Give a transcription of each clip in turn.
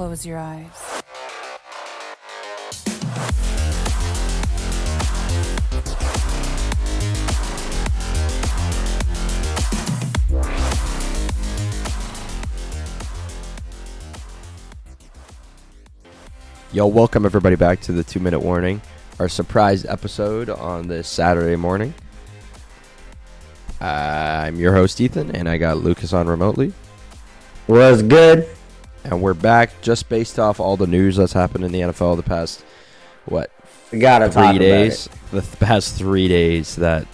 close your eyes. Yo, welcome everybody back to the 2-Minute Warning, our surprise episode on this Saturday morning. I'm your host, Ethan, and I got Lucas on remotely. Was good. And we're back just based off all the news that's happened in the NFL the past, We gotta talk 3 days? about it. The past 3 days that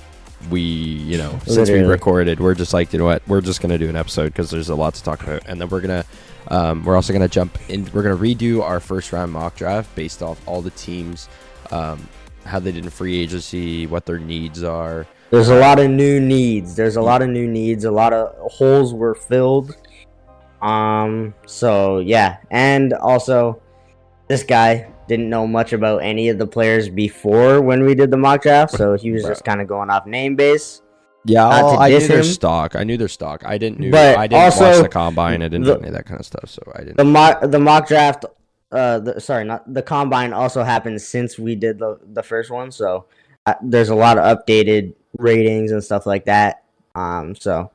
we, since we Literally. recorded, we're just like, you know what, we're just going to do an episode because there's a lot to talk about. And then we're also going to jump in. We're going to redo our first round mock draft based off all the teams, how they did in free agency, what their needs are. There's a lot of new needs. A lot of holes were filled. So yeah, and also this guy didn't know much about any of the players before when we did the mock draft, so he was just kind of going off name base. Yeah, I knew their him. stock. I knew their stock. I didn't But watch also, the combine. I didn't do any of that kind of stuff, so I didn't. The mock draft, not the combine, also happened since we did the first one, so there's a lot of updated ratings and stuff like that. So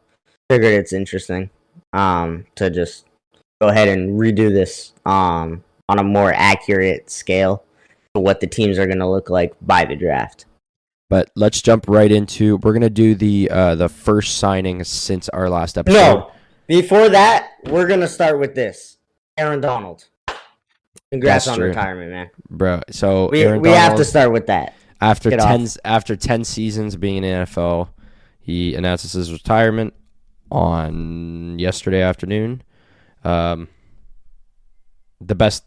figured it's interesting to just go ahead and redo this on a more accurate scale to what the teams are going to look like by the draft. But let's jump right into. We're gonna do the first signing since our last episode. No, before that, we're gonna start with this. Aaron Donald. Congrats That's on true. retirement, man. Bro. So We Aaron have Donald, to start with that. after Get 10 seasons being in the NFL, he announces his retirement on yesterday afternoon. The best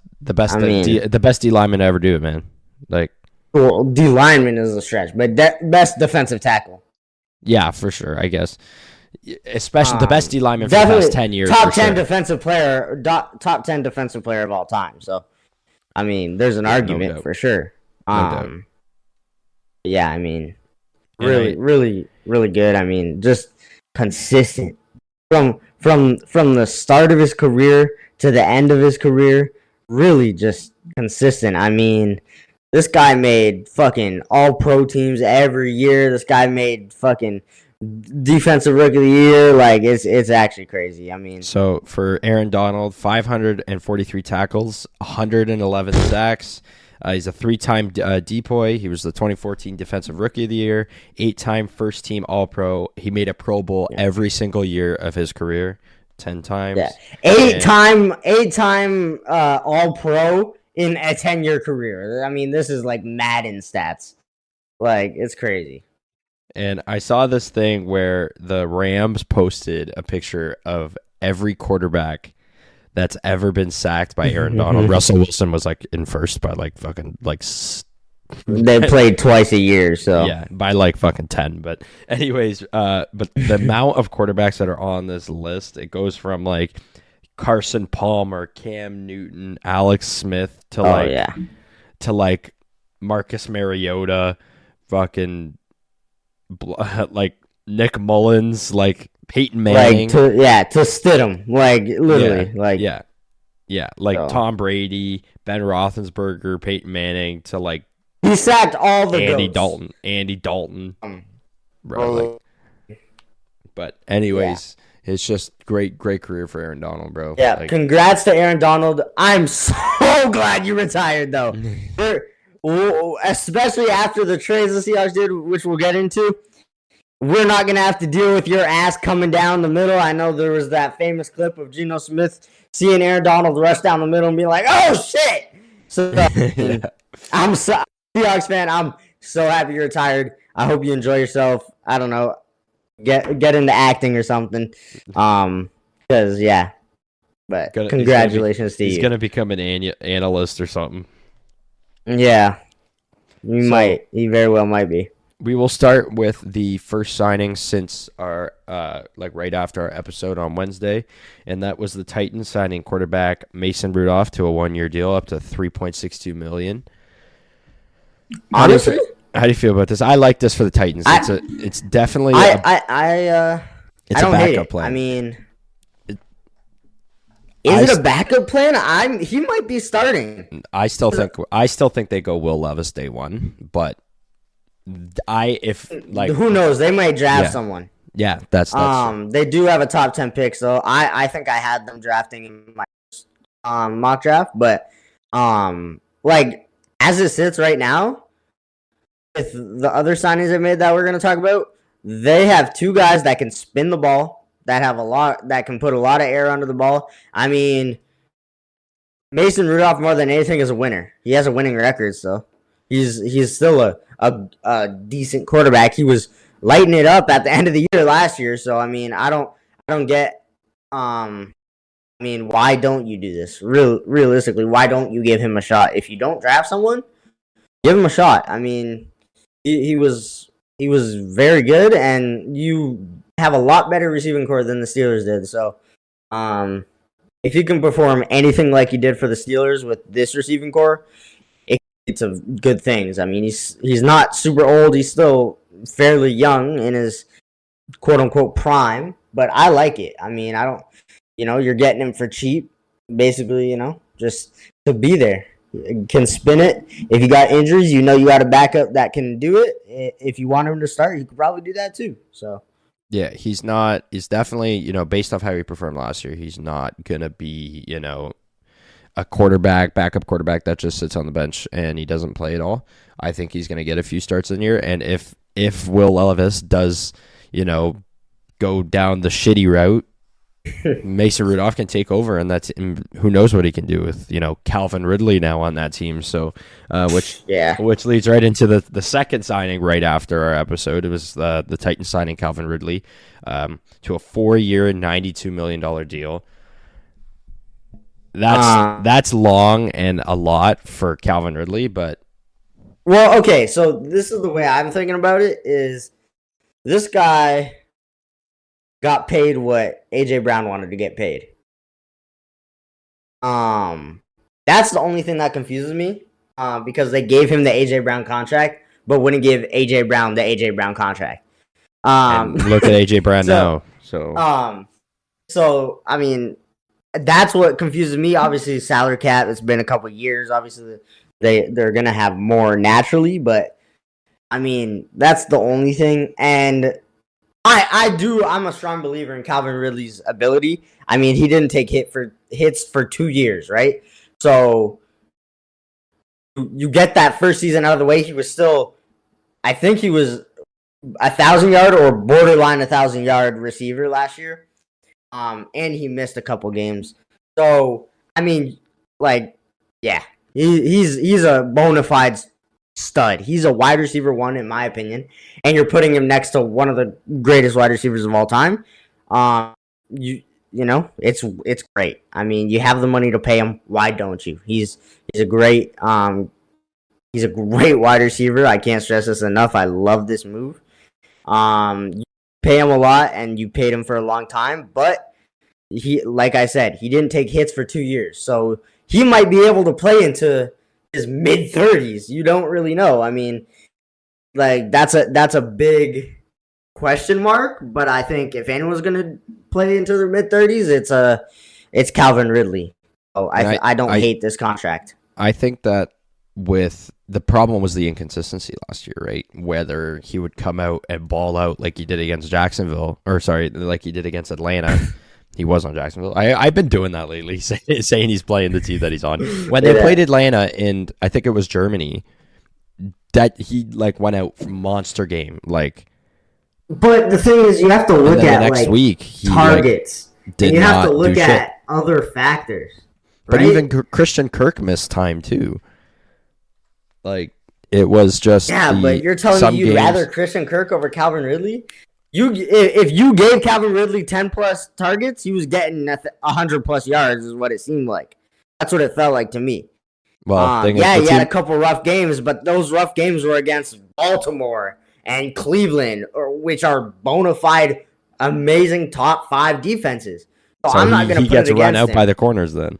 D lineman to ever do it, man. Like. Well, D lineman is a stretch, but best defensive tackle. Yeah, for sure, I guess. Especially the best D lineman for the Definitely past 10 years. Top for 10 sure. defensive player, top 10 defensive player of all time. So, I mean, there's an argument doubt. for sure. No doubt. Yeah, I mean, And really good. I mean, just consistent from the start of his career to the end of his career. Really, just consistent. I mean, this guy made fucking all-pro teams every year. This guy made fucking defensive rookie of the year. Like, it's actually crazy. I mean, So for Aaron Donald, 543 tackles, 111 sacks. He's a 3-time depoy. He was the 2014 Defensive Rookie of the Year, 8-time first-team All-Pro. He made a Pro Bowl every single year of his career, 10 times. yeah, eight-time All-Pro in a 10-year career. I mean, this is like Madden stats. Like, it's crazy. And I saw this thing where the Rams posted a picture of every quarterback that's ever been sacked by Aaron Donald. Russell Wilson was like in first by They played twice a year, so yeah, by like fucking 10. But anyways, but the amount of quarterbacks that are on this list, it goes from like Carson Palmer, Cam Newton, Alex Smith to like Marcus Mariota, fucking like Nick Mullins, like Peyton Manning, to Stidham, like literally, like So. Tom Brady, Ben Roethlisberger, Peyton Manning to like he sacked all the Andy goats. Dalton, bro. But anyways, it's just great career for Aaron Donald, bro. Yeah, Like, congrats to Aaron Donald. I'm so glad you retired, though. Especially after the trades the Seahawks did, which we'll get into. We're not going to have to deal with your ass coming down the middle. I know there was that famous clip of Geno Smith seeing Aaron Donald rush down the middle and being like, oh, shit! So, I'm so Seahawks fan. I'm so happy you're retired. I hope you enjoy yourself. I don't know. Get into acting or something. Because, yeah. But congratulations to you. He's going to become an analyst or something. Yeah. He very well might be. We will start with the first signing since our right after our episode on Wednesday, and that was the Titans signing quarterback Mason Rudolph to a 1-year deal up to $3.62 million. Honestly, how do you feel about this? I like this for the Titans. It's definitely I it's don't a hate backup it. plan. I mean, Is it a backup plan? He might be starting. I still think they go Will Levis day one, but who knows? They might draft someone. Yeah, that's they do have a top 10 pick, so I think I had them drafting in my mock draft, but like as it sits right now, with the other signings they made that we're gonna talk about, they have two guys that can spin the ball, that can put a lot of air under the ball. I mean, Mason Rudolph more than anything is a winner. He has a winning record, so he's still a decent quarterback. He was lighting it up at the end of the year last year, so I mean, I don't get I mean, why don't you do this? Realistically, why don't you give him a shot? If you don't draft someone, give him a shot. I mean, he was very good, and you have a lot better receiving core than the Steelers did. So, if you can perform anything like he did for the Steelers with this receiving core, it's a good things. I mean, he's not super old. He's still fairly young in his quote unquote prime, but I like it. I mean, I don't. You're getting him for cheap, basically, just to be there. You can spin it. If you got injuries, you got a backup that can do it. If you want him to start, you could probably do that too. So, yeah, he's definitely, based off how he performed last year, he's not going to be, a backup quarterback that just sits on the bench and he doesn't play at all. I think he's going to get a few starts in here. And if Will Levis does, go down the shitty route, Mason Rudolph can take over, and who knows what he can do with Calvin Ridley now on that team. So, which leads right into the second signing right after our episode. It was the Titans signing Calvin Ridley to a 4-year, $92 million deal. That's long and a lot for Calvin Ridley, but okay. So this is the way I'm thinking about it: is this guy got paid what AJ Brown wanted to get paid. That's the only thing that confuses me. Because they gave him the AJ Brown contract, but wouldn't give AJ Brown the AJ Brown contract. And look at AJ Brown now. So I mean, that's what confuses me. Obviously, salary cap. It's been a couple of years. Obviously, they're gonna have more naturally, but I mean, that's the only thing. And I'm a strong believer in Calvin Ridley's ability. I mean, he didn't take hits for 2 years, right? So you get that first season out of the way. He was still, I think he was 1,000-yard or borderline 1,000-yard receiver last year. And he missed a couple games. So I mean, he's a bona fide stud. He's a wide receiver 1 in my opinion, and you're putting him next to one of the greatest wide receivers of all time. It's great. I mean, you have the money to pay him. Why don't you? He's a great wide receiver. I can't stress this enough. I love this move. You pay him a lot, and you paid him for a long time, but like I said, he didn't take hits for 2 years, so he might be able to play into his mid-30s. You don't really know. I mean, that's a big question mark, but I think if anyone's going to play into their mid-30s, it's Calvin Ridley. Oh, I don't hate this contract. I think that with the problem was the inconsistency last year, right? Whether he would come out and ball out like he did against like he did against Atlanta. He was on Jacksonville. I've been doing that lately, saying he's playing the team that he's on. When they played Atlanta in, I think it was Germany, that he went out for monster game. But the thing is, you have to look at the next week targets. And you have to look at other factors. But even Christian Kirk missed time too. It was just but you're telling me you'd rather Christian Kirk over Calvin Ridley? If you gave Calvin Ridley 10 plus targets, he was getting 100 plus yards, is what it seemed like. That's what it felt like to me. Well, he had a couple rough games, but those rough games were against Baltimore and Cleveland, which are bona fide, amazing top 5 defenses. So I'm not going to put it against him. He gets run out by the corners then.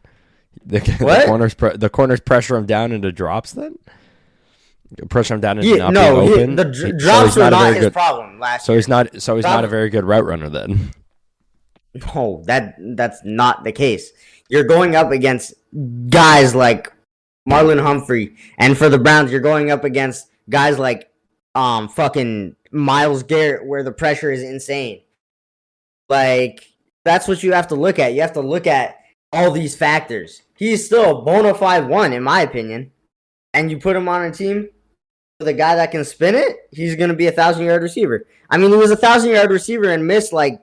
The corners pressure him down into drops then. Pressure him down and not being open. The drops were not his problem last year. So he's not a very good route runner then. No, that's not the case. You're going up against guys like Marlon Humphrey, and for the Browns, you're going up against guys like fucking Myles Garrett, where the pressure is insane. Like that's what you have to look at. You have to look at all these factors. He's still a bona fide one, in my opinion. And you put him on a team with a guy that can spin it, he's going to be 1,000-yard receiver. I mean, he was 1,000-yard receiver and missed like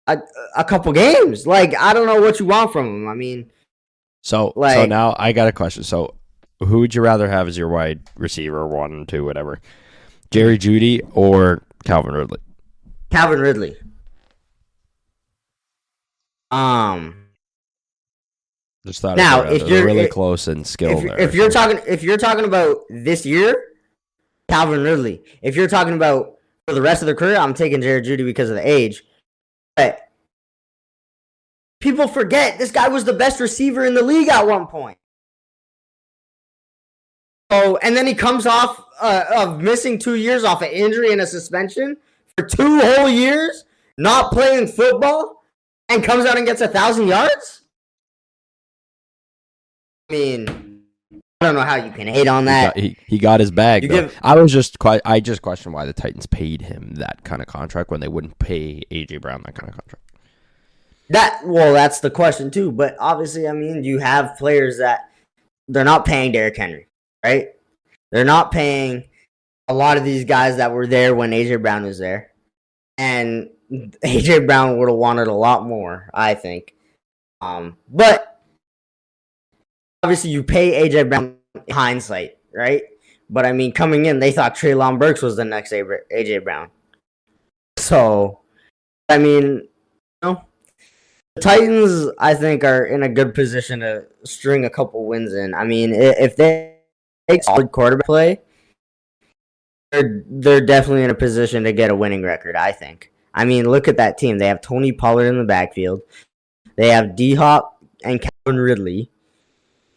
a couple games. Like, I don't know what you want from him. I mean, so now I got a question. So, who would you rather have as your wide receiver, 1, 2, whatever? Jerry Jeudy or Calvin Ridley? Calvin Ridley. Just thought now if you're really close in skill there. If you're talking about this year, Calvin Ridley. If you're talking about for the rest of their career, I'm taking Jerry Jeudy because of the age. But people forget this guy was the best receiver in the league at one point. Oh, and then he comes off of missing 2 years off an injury and a suspension for 2 whole years, not playing football, and comes out and gets 1,000 yards. I mean, I don't know how you can hate on that. He got his bag. I just questioned why the Titans paid him that kind of contract when they wouldn't pay AJ Brown that kind of contract. That's the question too. But obviously, I mean, you have players that they're not paying Derrick Henry, right? They're not paying a lot of these guys that were there when AJ Brown was there, and AJ Brown would have wanted a lot more, I think. But obviously, you pay AJ Brown in hindsight, right? But I mean, coming in, they thought Treylon Burks was the next AJ Brown. So, I mean, the Titans, I think, are in a good position to string a couple wins in. I mean, if they make solid quarterback play, they're definitely in a position to get a winning record, I think. I mean, look at that team. They have Tony Pollard in the backfield. They have D-Hop and Calvin Ridley.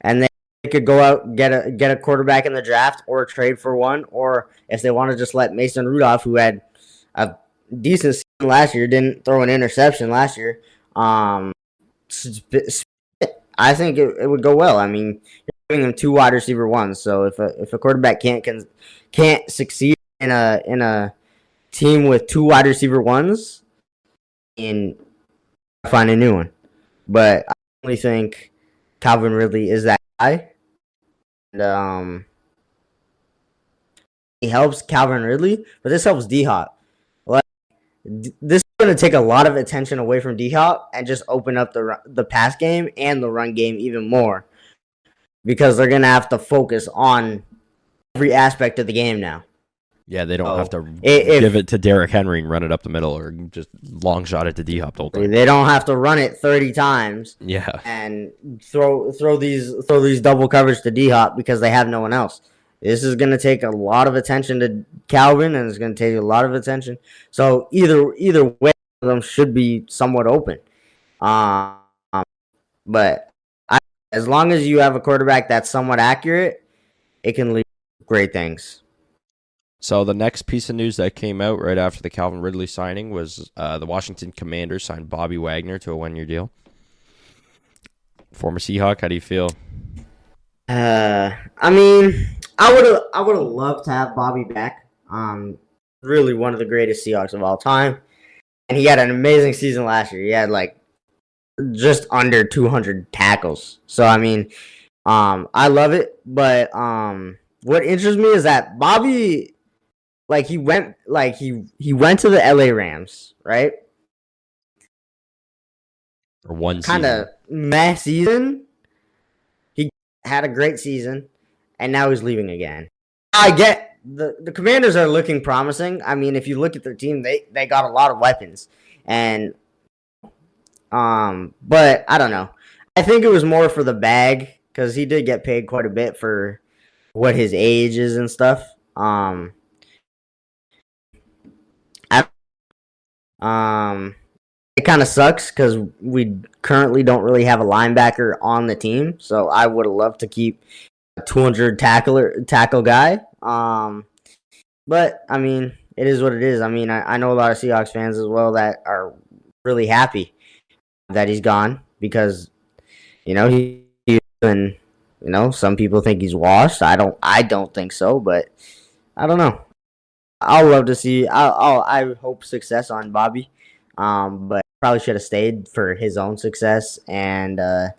And they could go out get a quarterback in the draft or trade for one, or if they want to just let Mason Rudolph, who had a decent season last year, didn't throw an interception last year. I think it would go well. I mean, you're giving them 2 wide receiver ones, so if a quarterback can't succeed in a team with 2 wide receiver ones, and find a new one. But I only think Calvin Ridley is that guy. And he helps Calvin Ridley, but this helps D-Hop. Like, this is going to take a lot of attention away from D-Hop and just open up the pass game and the run game even more, because they're going to have to focus on every aspect of the game now. Yeah, they don't have to give it to Derrick Henry and run it up the middle, or just long shot it to D-Hop the whole time. They don't have to run it 30 times. Yeah, and throw these double coverage to D-Hop because they have no one else. This is going to take a lot of attention to Calvin, and it's going to take a lot of attention. So either way, of them should be somewhat open. But as long as you have a quarterback that's somewhat accurate, it can lead to great things. So the next piece of news that came out right after the Calvin Ridley signing was the Washington Commanders signed Bobby Wagner to a 1-year deal. Former Seahawk, how do you feel? I mean, I would have loved to have Bobby back. Really one of the greatest Seahawks of all time, and he had an amazing season last year. He had like just under 200 tackles. So I mean, I love it. But what interests me is that Bobby. Like he went to the LA Rams, right? Or one kind of meh season. He had a great season, and now he's leaving again. I get the Commanders are looking promising. I mean, if you look at their team, they got a lot of weapons, and but I don't know. I think it was more for the bag because he did get paid quite a bit for what his age is and stuff. It kind of sucks because we currently don't really have a linebacker on the team, so I would have loved to keep a 200 tackle guy. But I mean, it is what it is. I mean, I know a lot of Seahawks fans as well that are really happy that he's gone because, and some people think he's washed. I don't think so, but I don't know. I'll love to see. I hope success on Bobby, but probably should have stayed for his own success. And I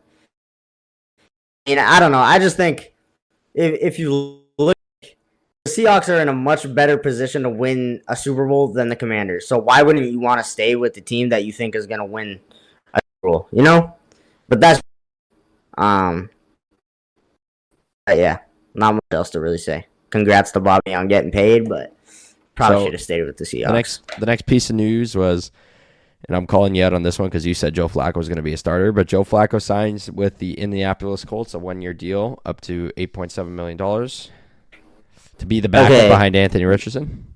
don't know. I just think if you look, the Seahawks are in a much better position to win a Super Bowl than the Commanders. So why wouldn't you want to stay with the team that you think is going to win a Super Bowl? But that's yeah, not much else to really say. Congrats to Bobby on getting paid, but probably should have stayed with the Seahawks. The next piece of news was, and I'm calling you out on this one because you said Joe Flacco was going to be a starter, but Joe Flacco signs with the Indianapolis Colts, a 1-year deal up to $8.7 million to be the backup behind Anthony Richardson.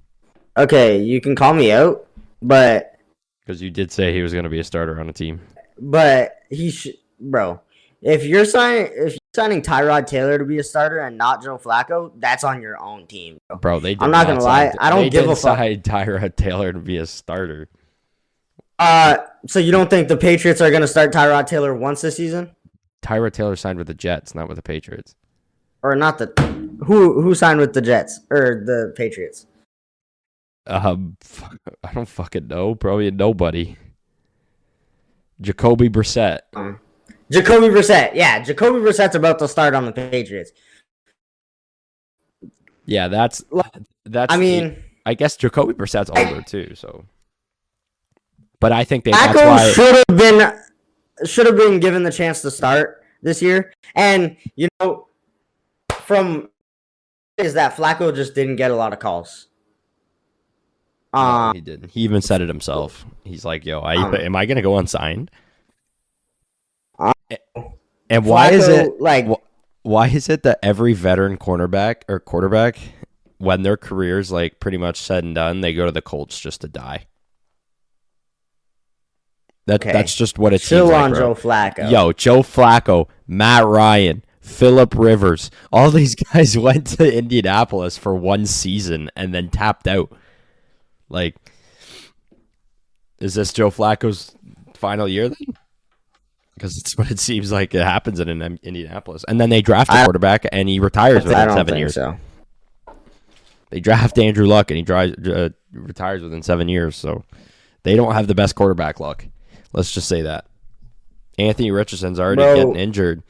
Okay, you can call me out, but because you did say he was going to be a starter on a team. But bro. If you're signing Tyrod Taylor to be a starter and not Joe Flacco, that's on your own team, bro. I'm not gonna lie. I don't give a fuck. They didn't sign Tyrod Taylor to be a starter. So you don't think the Patriots are gonna start Tyrod Taylor once this season? Tyrod Taylor signed with the Jets, not with the Patriots. Or not the who signed with the Jets or the Patriots? I don't fucking know. Probably nobody. Jacoby Brissett. Jacoby Brissett. Yeah, Jacoby Brissett's about to start on the Patriots. Yeah, that's. I guess Jacoby Brissett's older too. So, but I think that's why should have been given the chance to start this year. And from is that Flacco just didn't get a lot of calls. No, he didn't. He even said it himself. He's like, "Yo, am I gonna go unsigned?" And why is it why is it that every veteran cornerback or quarterback, when their career's like pretty much said and done, they go to the Colts just to die? That's just what it seems like, bro. Joe Flacco. Yo, Joe Flacco, Matt Ryan, Phillip Rivers, all these guys went to Indianapolis for one season and then tapped out. Like, is this Joe Flacco's final year then? Because it's what it seems like it happens in Indianapolis. And then they draft a quarterback, and he retires within 7 years. So. They draft Andrew Luck, and he retires within 7 years. So they don't have the best quarterback luck. Let's just say that. Anthony Richardson's already getting injured.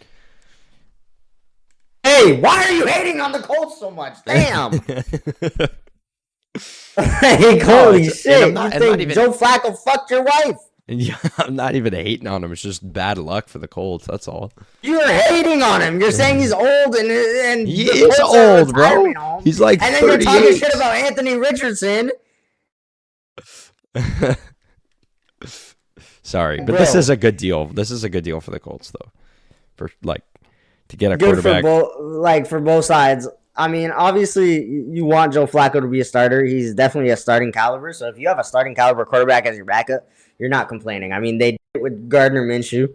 Hey, why are you hating on the Colts so much? Damn. Hey, holy shit. You think Joe Flacco fucked your wife? Yeah, I'm not even hating on him. It's just bad luck for the Colts. That's all. You're hating on him. You're saying he's old and he is old, bro. Home. He's like 38. And then you're talking shit about Anthony Richardson. Sorry, but this is a good deal. This is a good deal for the Colts, though. For to get a quarterback. For both sides. I mean, obviously, you want Joe Flacco to be a starter. He's definitely a starting caliber. So if you have a starting caliber quarterback as your backup, you're not complaining. I mean, they did it with Gardner Minshew.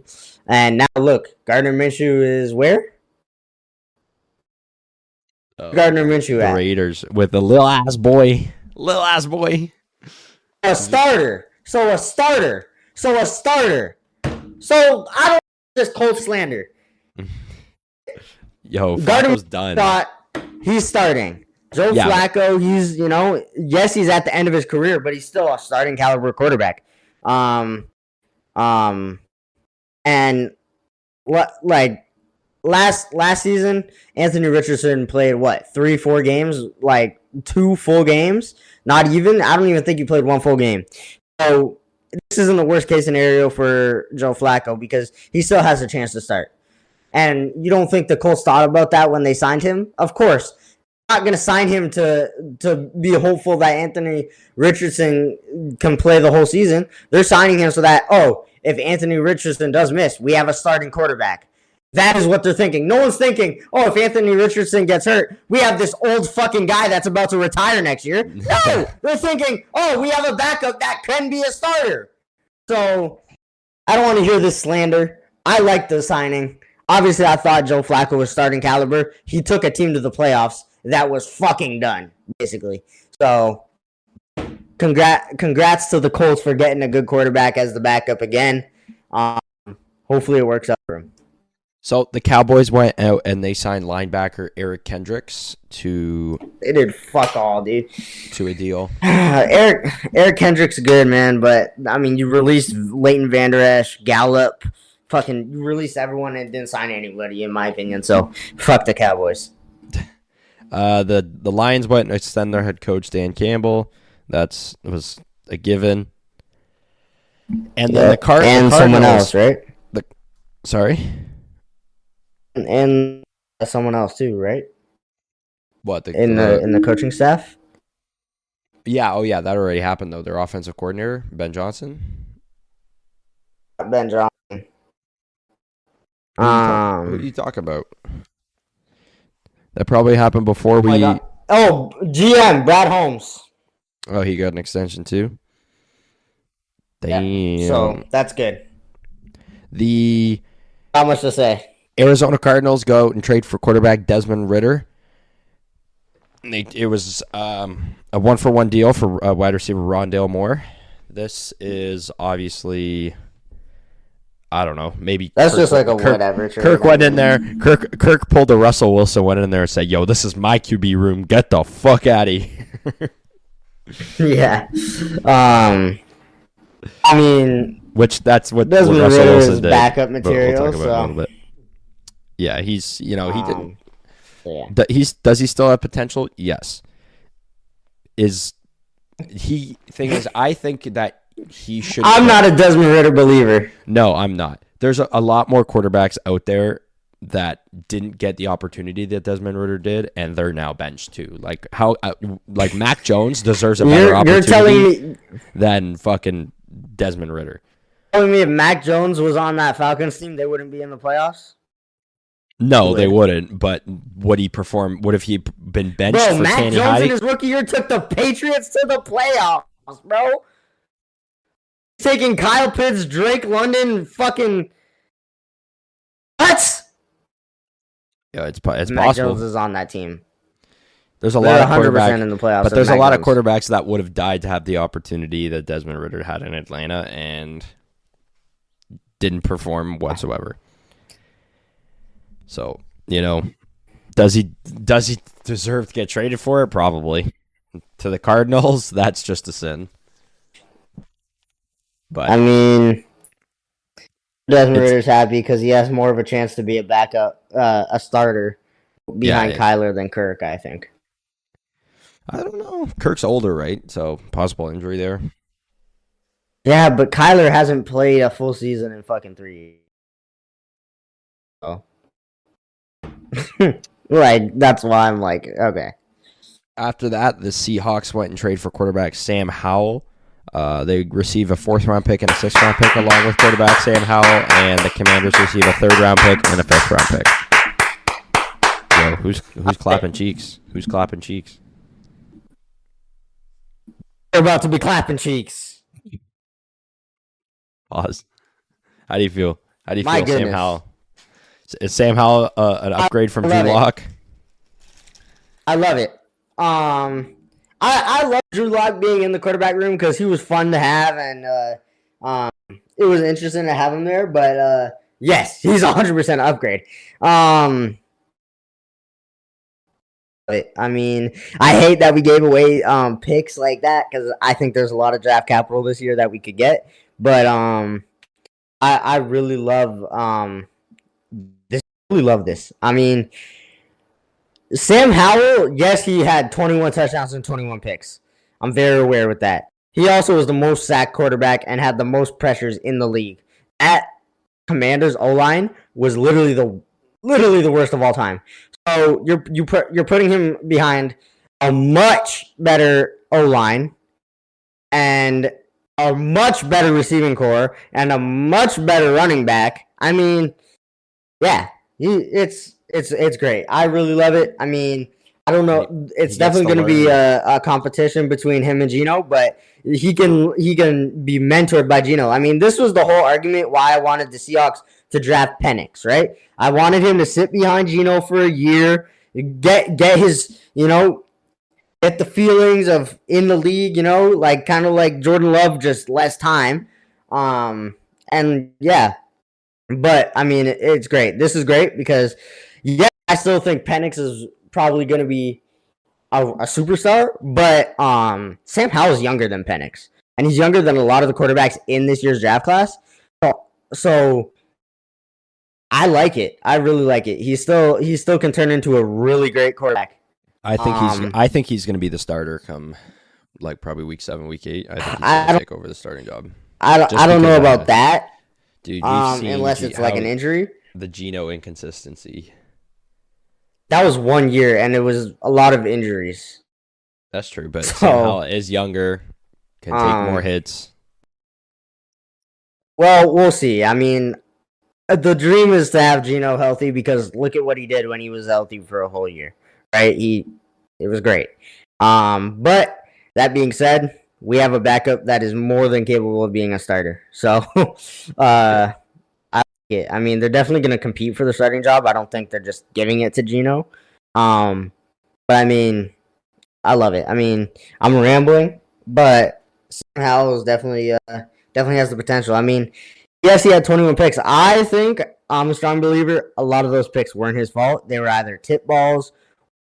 And now, look, Gardner Minshew is where? Gardner Minshew at? The Raiders with the little ass boy. A starter. So I don't this Colt slander. Yo, Flacco's done. He's starting. Joe Flacco, he's, yes, he's at the end of his career, but he's still a starting caliber quarterback. And last season, Anthony Richardson played 3-4 games, 2 full games, not even. I don't even think he played 1 full game. So this isn't the worst case scenario for Joe Flacco because he still has a chance to start. And you don't think the Colts thought about that when they signed him? Of course. Not going to sign him to be hopeful that Anthony Richardson can play the whole season. They're signing him so that, if Anthony Richardson does miss, we have a starting quarterback. That is what they're thinking. No one's thinking, if Anthony Richardson gets hurt, we have this old fucking guy that's about to retire next year. No! They're thinking, we have a backup that can be a starter. So, I don't want to hear this slander. I like the signing. Obviously, I thought Joe Flacco was starting caliber. He took a team to the playoffs that was fucking done, basically. So, congrats to the Colts for getting a good quarterback as the backup again. Hopefully it works out for him. So the Cowboys went out and they signed linebacker Eric Kendricks to. They did fuck all, dude. To a deal. Eric Kendricks good, man, but I mean, you released Leighton Vander Esch, Gallup, you released everyone and didn't sign anybody, in my opinion. So fuck the Cowboys. The Lions went and extended their head coach Dan Campbell. Was a given. And then the Cardinals, someone else, right? Sorry. And someone else too, right? What in the coaching staff? Yeah, that already happened though. Their offensive coordinator, Ben Johnson. Ben Johnson. Who are you talking about? That probably happened before we. GM Brad Holmes. Oh, he got an extension too. Damn. Yeah, so that's good. Not much to say. Arizona Cardinals go out and trade for quarterback Desmond Ridder. It was a 1-for-1 deal for wide receiver Rondale Moore. This is obviously, I don't know, maybe that's just like a whatever. Kirk went in there. Kirk pulled a Russell Wilson, went in there and said, "Yo, this is my QB room. Get the fuck out of here." Yeah. I mean, that's what Russell Wilson did. Backup material. We'll talk about it a little bit. Yeah, he's he didn't. Yeah. Does he still have potential? Yes. I think that he should. I'm not a Desmond Ridder believer. No, I'm not. There's a lot more quarterbacks out there that didn't get the opportunity that Desmond Ridder did, and they're now benched too. Like Mac Jones deserves a better opportunity than fucking Desmond Ridder. Telling me if Mac Jones was on that Falcons team, they wouldn't be in the playoffs? No, they wouldn't. But would he perform? What if he been benched for Mac Tanny Jones Hyde? in his rookie year took the Patriots to the playoffs, bro. Taking Kyle Pitts, Drake London, fucking what? Yeah, it's possible. Mac Jones is on that team. There's a lot of quarterbacks in the playoffs, but there's a lot of quarterbacks that would have died to have the opportunity that Desmond Ridder had in Atlanta and didn't perform whatsoever. So, does he deserve to get traded for it? Probably. To the Cardinals, that's just a sin. But I mean, Desmond Ridder's happy because he has more of a chance to be a backup, a starter behind Kyler than Kirk, I think. I don't know. Kirk's older, right? So, possible injury there. Yeah, but Kyler hasn't played a full season in fucking 3 years. Oh. Right, that's why I'm like, okay. After that, the Seahawks went and traded for quarterback Sam Howell. They receive a 4th-round pick and a 6th-round pick along with quarterback Sam Howell, and the Commanders receive a 3rd-round pick and a 5th-round pick. Yo, who's clapping cheeks? Who's clapping cheeks? They're about to be clapping cheeks. Pause. How do you feel? How do you My feel, goodness. Sam Howell? Is Sam Howell an upgrade from Drew Lock? I love it. I love Drew Lock being in the quarterback room because he was fun to have, and it was interesting to have him there. But yes, he's 100% upgrade. I mean, I hate that we gave away picks like that because I think there's a lot of draft capital this year that we could get. But I really love this. Really love this. I mean, Sam Howell, yes, he had 21 touchdowns and 21 picks. I'm very aware with that. He also was the most sacked quarterback and had the most pressures in the league. At Commanders O-line was literally the worst of all time. So you're putting him behind a much better O-line and a much better receiving core and a much better running back. I mean, yeah, it's great. I really love it. I mean, I don't know. It's definitely going to be a competition between him and Geno, but he can be mentored by Geno. I mean, this was the whole argument why I wanted the Seahawks to draft Penix, right? I wanted him to sit behind Geno for a year, get his, get the feelings of in the league, like kind of like Jordan Love, just less time. And yeah, but I mean, it's great. This is great because, yeah, I still think Penix is probably going to be a superstar, but Sam Howell is younger than Penix, and he's younger than a lot of the quarterbacks in this year's draft class. So I like it. I really like it. He still can turn into a really great quarterback. I think he's going to be the starter come like probably week 7, week 8. I think he's going to take over the starting job. I don't know about that, dude. Unless it's like an injury. The Geno inconsistency. That was 1 year, and it was a lot of injuries. That's true, but Sam Howell is younger, can take more hits. Well, we'll see. I mean, the dream is to have Geno healthy because look at what he did when he was healthy for a whole year, right? It was great. But that being said, we have a backup that is more than capable of being a starter. So, I like it. I mean, they're definitely going to compete for the starting job. I don't think they're just giving it to Geno. But I mean, I love it. I mean, I'm rambling, but Sam Howell is definitely has the potential. I mean, yes, he had 21 picks. I think I'm a strong believer a lot of those picks weren't his fault. They were either tip balls,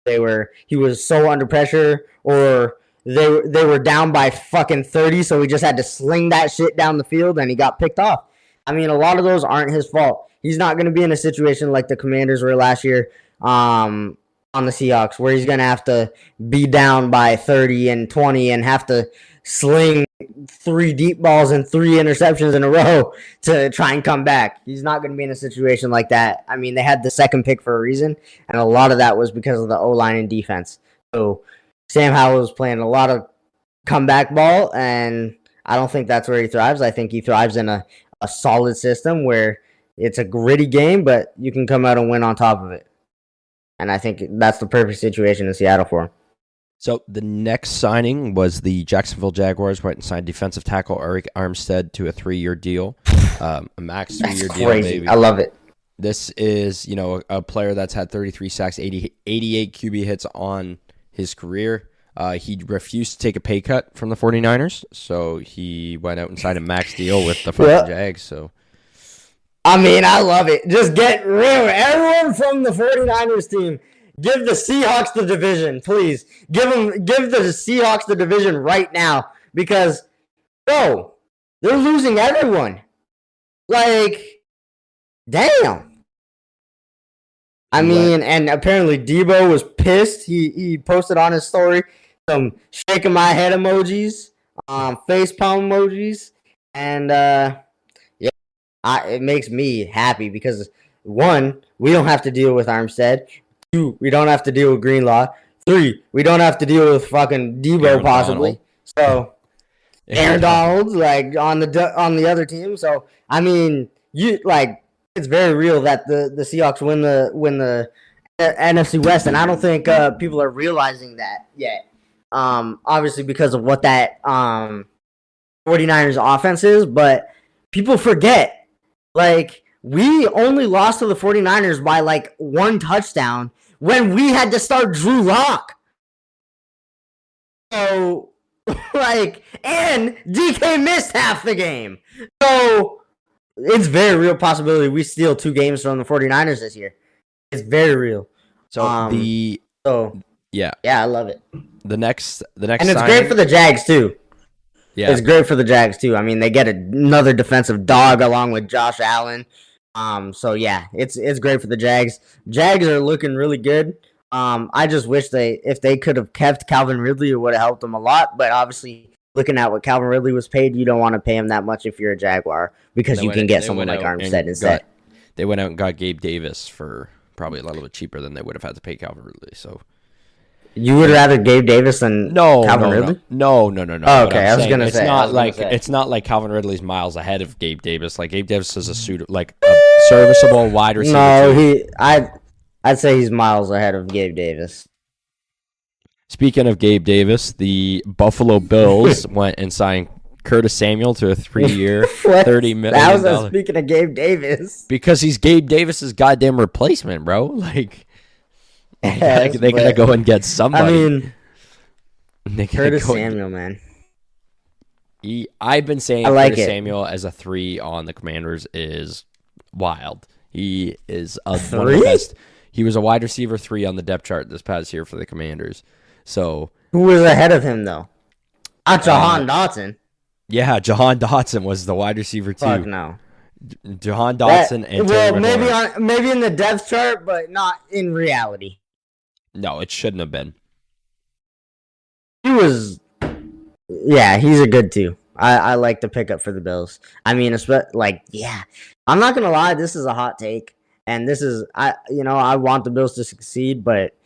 he was so under pressure, or they were down by fucking 30, so he just had to sling that shit down the field and he got picked off. I mean, a lot of those aren't his fault. He's not going to be in a situation like the Commanders were last year on the Seahawks, where he's going to have to be down by 30 and 20 and have to sling 3 deep balls and 3 interceptions in a row to try and come back. He's not going to be in a situation like that. I mean, they had the second pick for a reason, and a lot of that was because of the O-line and defense. So Sam Howell is playing a lot of comeback ball, and I don't think that's where he thrives. I think he thrives in a solid system where it's a gritty game, but you can come out and win on top of it. And I think that's the perfect situation in Seattle for him. So the next signing was the Jacksonville Jaguars went and signed defensive tackle Eric Armstead to a 3-year deal, a max 3-year deal. Maybe. I love it. This is, a player that's had 33 sacks, 88 QB hits on his career. He refused to take a pay cut from the 49ers, so he went out and signed a max deal with the fucking Jags. So, I mean, I love it. Just get rid of everyone from the 49ers team. Give the Seahawks the division, please. Give the Seahawks the division right now because, bro, they're losing everyone. Like, damn. I mean, and apparently Debo was pissed. He posted on his story some shaking my head emojis, face palm emojis, and it makes me happy because 1, we don't have to deal with Armstead. 2, we don't have to deal with Greenlaw. 3, we don't have to deal with fucking Debo Aaron possibly. Donald. So Aaron Donald, like on the other team. So I mean, it's very real that the Seahawks win the NFC West, and I don't think people are realizing that yet. Obviously because of what that 49ers offense is, but people forget, like, we only lost to the 49ers by like 1 touchdown when we had to start Drew Lock. So, and DK missed half the game. So, it's very real possibility we steal 2 games from the 49ers this year. It's very real. So, yeah, I love it. The next, and it's great for the Jags too. Yeah, it's great for the Jags too. I mean, they get another defensive dog along with Josh Allen. So yeah, it's great for the Jags. Jags are looking really good. I just wish if they could have kept Calvin Ridley, it would have helped them a lot. But obviously, looking at what Calvin Ridley was paid, you don't want to pay him that much if you're a Jaguar because you can get someone like Armstead instead. They went out and got Gabe Davis for probably a little bit cheaper than they would have had to pay Calvin Ridley. So. You would rather Gabe Davis than Calvin Ridley? No. Oh, okay, I was gonna say it's not like Calvin Ridley's miles ahead of Gabe Davis. Like Gabe Davis is a serviceable wide receiver. No, I'd say he's miles ahead of Gabe Davis. Speaking of Gabe Davis, the Buffalo Bills went and signed Curtis Samuel to a 3-year, $30 million. That was speaking of Gabe Davis because he's Gabe Davis's goddamn replacement, bro. Like. They gotta go and get somebody. I mean, Curtis Samuel, man. I've been saying Curtis Samuel as a 3 on the Commanders is wild. He is one of the best. He was a wide receiver 3 on the depth chart this past year for the Commanders. So who was ahead of him though? Jahan Dotson. Yeah, Jahan Dotson was the wide receiver 2. Fuck no. Jahan Dotson and Terry McLaurin. Maybe in the depth chart, but not in reality. No, it shouldn't have been. He was. Yeah, he's a good 2. I like the pickup for the Bills. I mean, I'm not gonna lie. This is a hot take, and this is I want the Bills to succeed, but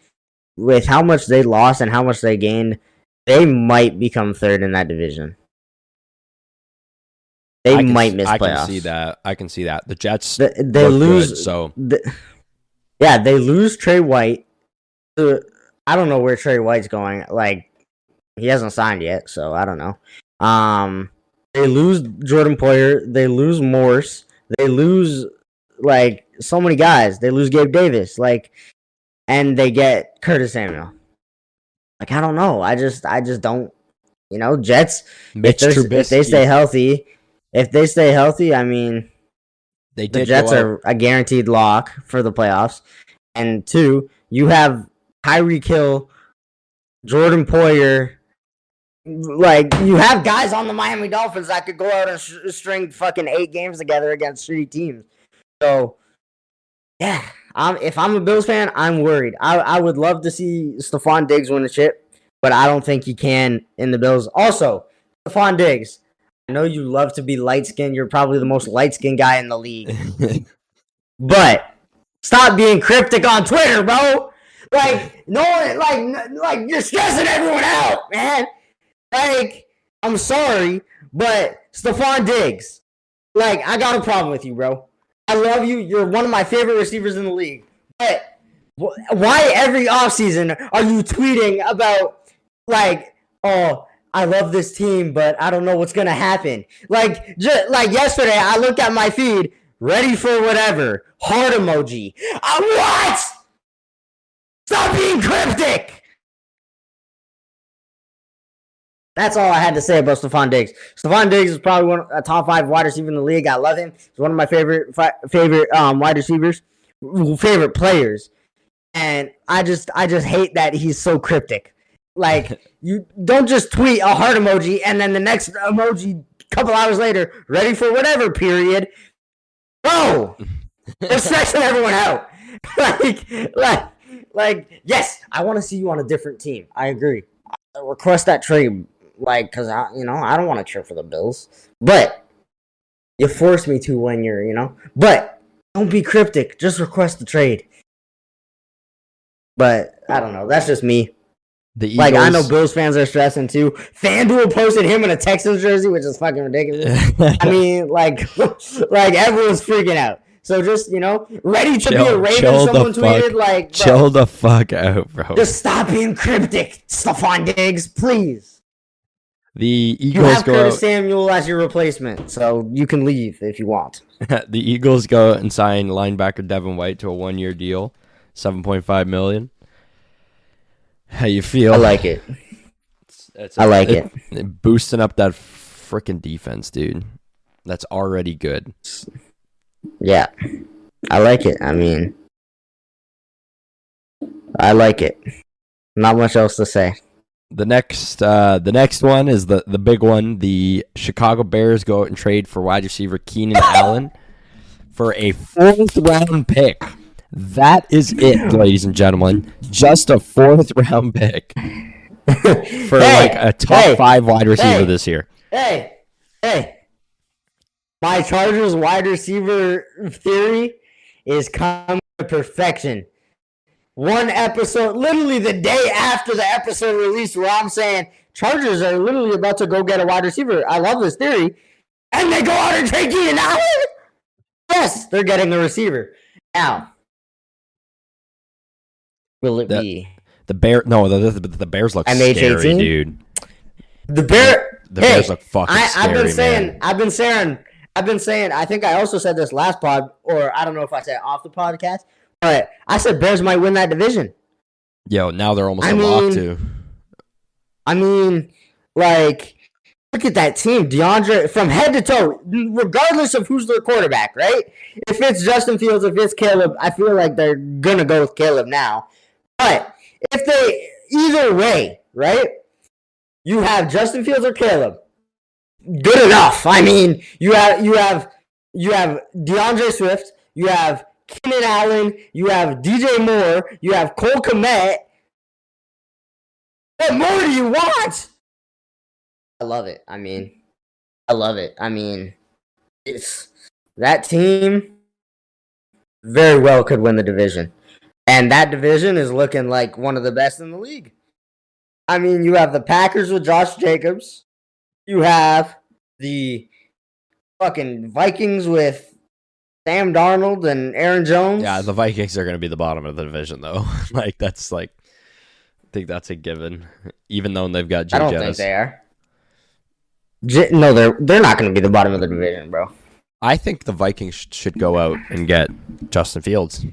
with how much they lost and how much they gained, they might become 3rd in that division. They might miss playoffs. I can see that. The Jets they lose. Good, so they lose Trey White. I don't know where Trey White's going. Like, he hasn't signed yet, so I don't know. They lose Jordan Poyer. They lose Morse. They lose so many guys. They lose Gabe Davis. And they get Curtis Samuel. I don't know. I just don't. Jets. If they stay healthy. If they stay healthy, I mean, the Jets are a guaranteed lock for the playoffs. And 2, you have Tyreek Hill, Jordan Poyer. You have guys on the Miami Dolphins that could go out and string fucking 8 games together against shitty teams. So, yeah, if I'm a Bills fan, I'm worried. I would love to see Stephon Diggs win the chip, but I don't think he can in the Bills. Also, Stephon Diggs. I know you love to be light-skinned. You're probably the most light-skinned guy in the league. But stop being cryptic on Twitter, bro. No one, you're stressing everyone out, man. I'm sorry, but Stephon Diggs, I got a problem with you, bro. I love you. You're one of my favorite receivers in the league. But why every offseason are you tweeting about, oh, I love this team, but I don't know what's gonna happen. Yesterday, I looked at my feed, ready for whatever, heart emoji. What? Stop being cryptic. That's all I had to say about Stephon Diggs. Stephon Diggs is probably a top 5 wide receiver in the league. I love him. He's one of my favorite wide receivers, favorite players, and I just hate that he's so cryptic. You don't just tweet a heart emoji and then the next emoji a couple hours later, ready for whatever period. Bro, they're stressing everyone out. Yes, I want to see you on a different team. I agree. I request that trade, because I don't want to cheer for the Bills, but you force me to when you're, But don't be cryptic. Just request the trade. But I don't know. That's just me. The Eagles, I know Bills fans are stressing too. FanDuel posted him in a Texans jersey, which is fucking ridiculous. I mean, everyone's freaking out. So just, ready to be a Raven, someone tweeted, chill the fuck out, bro. Just stop being cryptic, Stephon Diggs, please. The Eagles you have Curtis Samuel as your replacement, so you can leave if you want. The Eagles go and sign linebacker Devin White to a 1-year deal, $7.5 million. How you feel? I like it. I like it. Boosting up that freaking defense, dude. That's already good. Yeah. I like it. I mean, I like it. Not much else to say. The next one is the big one. The Chicago Bears go out and trade for wide receiver Keenan Allen for a 4th-round pick. That is it, ladies and gentlemen. Just a 4th-round pick for a top 5 wide receiver this year. Hey. My Chargers wide receiver theory is coming to perfection. One episode, literally the day after the episode released, where I'm saying Chargers are literally about to go get a wide receiver. I love this theory. And they go out and trade Keenan Allen? Yes, they're getting a receiver. Now, will it be the Bear? No, the Bears look scary, dude. The Bears look fucking scary. I've been saying. I think I also said this last pod, or I don't know if I said it off the podcast, but I said Bears might win that division. Yo, now they're almost locked too. I mean, like, look at that team. DeAndre, from head to toe, regardless of who's their quarterback, right? If it's Justin Fields, if it's Caleb, I feel like they're going to go with Caleb now. But if they, either way, right? You have Justin Fields or Caleb. Good enough. I mean, you have DeAndre Swift, you have Keenan Allen, you have DJ Moore, you have Cole Kmet. What more do you want? I love it. I mean, it's that team very well could win the division. And that division is looking like one of the best in the league. I mean, you have the Packers with Josh Jacobs. You have the fucking Vikings with Sam Darnold and Aaron Jones. Yeah, the Vikings are going to be the bottom of the division, though. I think that's a given. Even though they've got Jay I don't Jettis. think they are. No, they're not going to be the bottom of the division, bro. I think the Vikings should go out and get Justin Fields.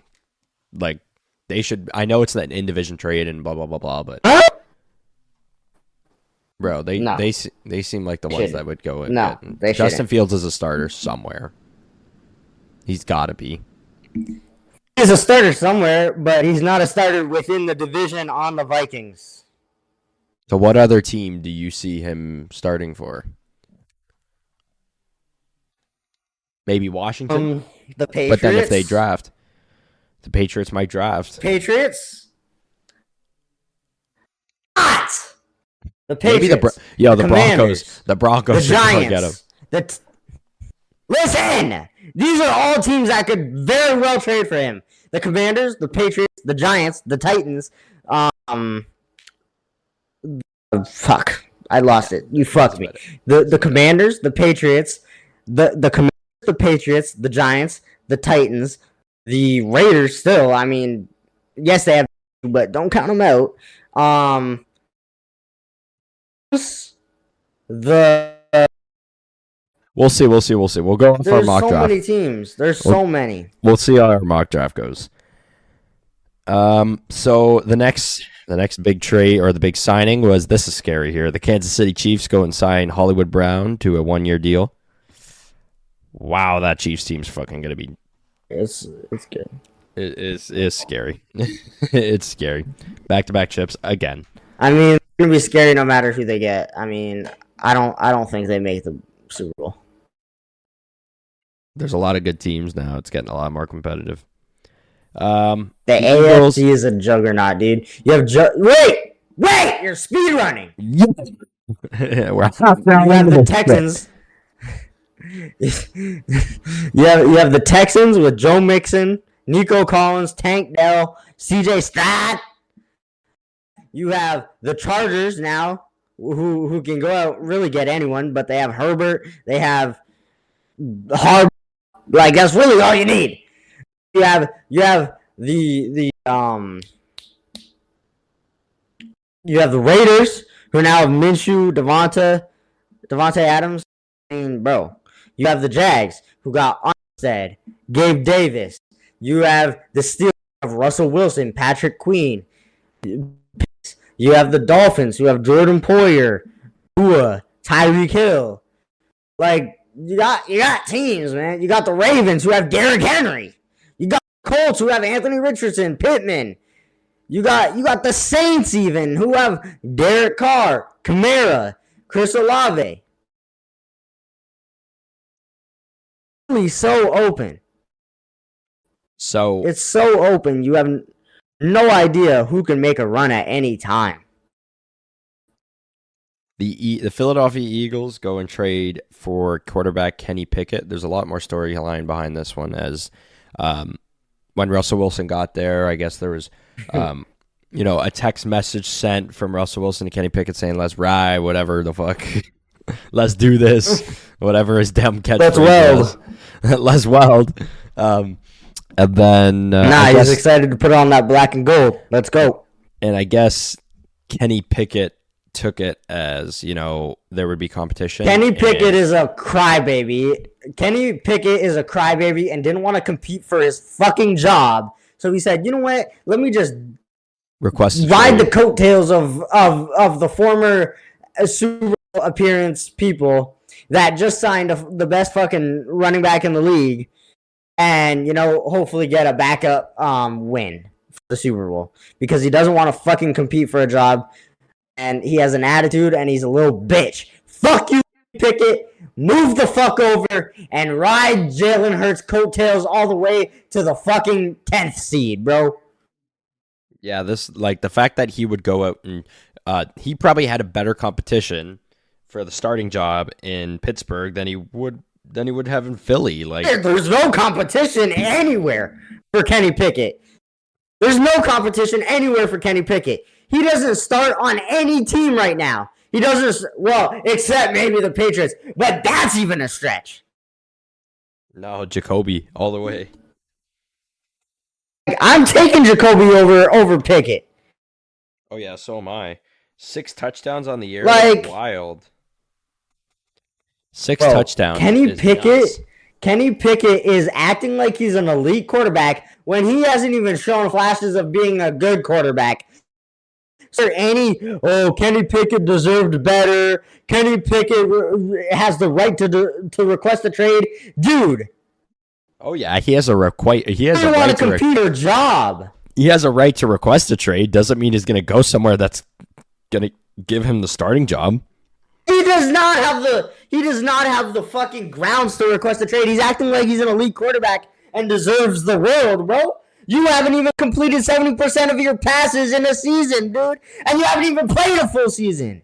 Like, they should. I know it's an in-division trade and blah, blah, blah, blah, but... Bro, they seem like the ones that would go and get. Justin Fields is a starter somewhere. He's got to be. He's a starter somewhere, but he's not a starter within the division on the Vikings. So what other team do you see him starting for? Maybe Washington? The Patriots. But then if they draft, the Patriots might draft. Patriots? Not! The Patriots. Maybe the Broncos. The Broncos the should go get him. Listen! These are all teams that could very well trade for him. The Commanders, the Patriots, the Giants, the Titans. Fuck. I lost it. You fucked me. The Commanders, the Patriots, the Commanders, the Patriots, the Giants, the Titans, the Raiders still. I mean, yes, they have, but don't count them out. We'll see. We'll go off our mock draft. There's so many teams. There's so many. We'll see how our mock draft goes. So the next big trade or the big signing was, this is scary here. The Kansas City Chiefs go and sign Hollywood Brown to a 1-year deal. Wow, that Chiefs team's fucking gonna be. It's good. It is scary. It's scary. Back-to-back chips again. I mean, it's gonna be scary no matter who they get. I mean, I don't think they make the Super Bowl. There's a lot of good teams now. It's getting a lot more competitive. The AFC is a juggernaut, dude. You have wait, you're speed running. You have the Texans. you have the Texans with Joe Mixon, Nico Collins, Tank Dell, CJ Stroud. You have the Chargers now, who can go out really get anyone, but they have Herbert, they have Harbaugh. Like, that's really all you need. You have the Raiders, who now have Minshew, Devontae Adams. I mean, bro. You have the Jags, who got Armstead, Gabe Davis. You have the Steelers of Russell Wilson, Patrick Queen. You have the Dolphins, who have Jordan Poyer, Tua, Tyreek Hill. Like, you got teams, man. You got the Ravens, who have Derrick Henry. You got the Colts, who have Anthony Richardson, Pittman. You got the Saints, even, who have Derek Carr, Kamara, Chris Olave. So open. So it's so open. You have no idea who can make a run at any time. The Philadelphia Eagles go and trade for quarterback Kenny Pickett. There's a lot more storyline behind this one, as when Russell Wilson got there, I guess there was a text message sent from Russell Wilson to Kenny Pickett saying, "Let's ride, whatever the fuck." Let's do this. Whatever his damn catchphrase was. Less wild. And then he's excited to put on that black and gold. Let's go. And I guess Kenny Pickett took it as, there would be competition. Kenny Pickett is a crybaby. Kenny Pickett is a crybaby and didn't want to compete for his fucking job. So he said, you know what? Let me just ride the coattails of the former Super Bowl appearance people that just signed the best fucking running back in the league, and hopefully get a backup win for the Super Bowl because he doesn't want to fucking compete for a job, and he has an attitude and he's a little bitch. Fuck you, Pickett. Move the fuck over and ride Jalen Hurts' coattails all the way to the fucking 10th seed, bro. Yeah, the fact that he would go out and he probably had a better competition for the starting job in Pittsburgh than he would have in Philly. Like, there's no competition anywhere for Kenny Pickett. There's no competition anywhere for Kenny Pickett. He doesn't start on any team right now. He doesn't, except maybe the Patriots, but that's even a stretch. No, Jacoby all the way. I'm taking Jacoby over Pickett. Oh yeah, so am I. 6 touchdowns on the year, wild. 6 touchdowns. Kenny Pickett is acting like he's an elite quarterback when he hasn't even shown flashes of being a good quarterback. Kenny Pickett deserved better. Kenny Pickett has the right to request a trade, dude. Oh yeah, he has a right to compete for a job. He has a right to request a trade. Doesn't mean he's going to go somewhere that's going to give him the starting job. He does not have the fucking grounds to request a trade. He's acting like he's an elite quarterback and deserves the world, bro. You haven't even completed 70% of your passes in a season, dude. And you haven't even played a full season.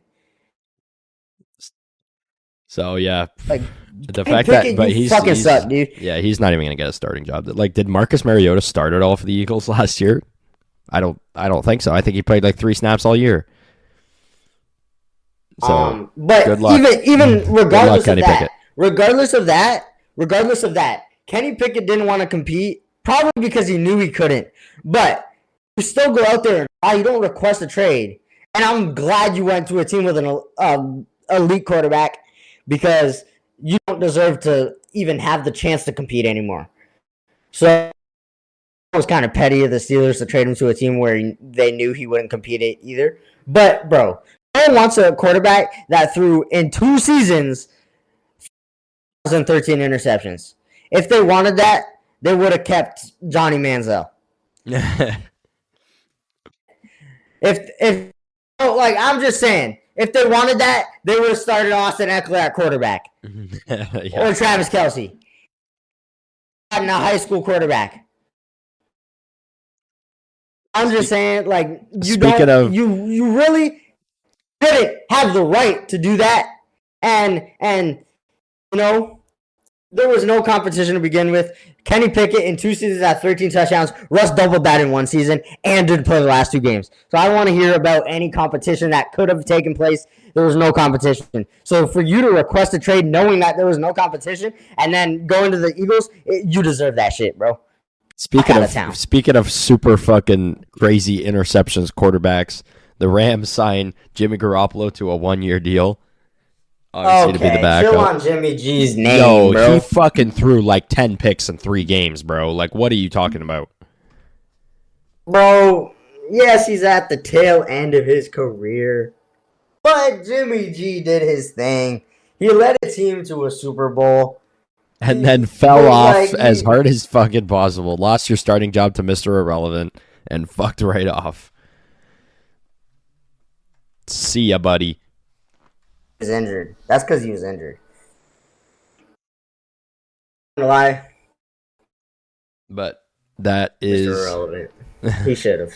So, yeah. The fact that he's fucking suck, dude. Yeah, he's not even going to get a starting job. Did Marcus Mariota start it all for the Eagles last year? I don't think so. I think he played 3 snaps all year. So, but good luck. even regardless of that, Kenny Pickett didn't want to compete. Probably because he knew he couldn't. But you still go out there and you don't request a trade. And I'm glad you went to a team with an elite quarterback because you don't deserve to even have the chance to compete anymore. So it was kind of petty of the Steelers to trade him to a team where they knew he wouldn't compete either. But, bro, no one wants a quarterback that threw in 2 seasons 1,013 interceptions. If they wanted that, they would have kept Johnny Manziel. I'm just saying, if they wanted that, they would have started Austin Eckler at quarterback. Or Travis Kelce. Not a high school quarterback. I'm just saying, you really didn't have the right to do that. And there was no competition to begin with. Kenny Pickett in 2 seasons had 13 touchdowns. Russ doubled that in 1 season and didn't play the last 2 games. So I want to hear about any competition that could have taken place. There was no competition. So for you to request a trade knowing that there was no competition and then going to the Eagles, you deserve that shit, bro. Speaking of super fucking crazy interceptions quarterbacks, the Rams signed Jimmy Garoppolo to a 1-year deal. Obviously to be the backup. Chill on Jimmy G's name, bro. He fucking threw 10 picks in 3 games, bro. What are you talking about? Bro, yes, he's at the tail end of his career. But Jimmy G did his thing. He led a team to a Super Bowl. And then fell off as hard as fucking possible. Lost your starting job to Mr. Irrelevant and fucked right off. See ya, buddy. Was injured. That's because he was injured. I'm gonna lie. But that is Mr. Irrelevant. He should have.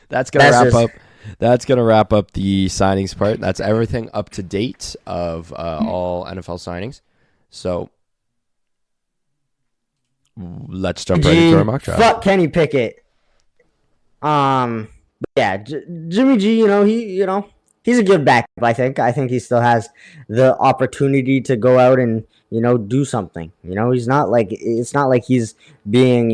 That's gonna wrap up. That's gonna wrap up the signings part. That's everything up to date of all NFL signings. So let's jump right into our mock draft. Fuck Kenny Pickett. Yeah, Jimmy G. He's a good backup, I think. I think he still has the opportunity to go out and, do something. It's not like he's being,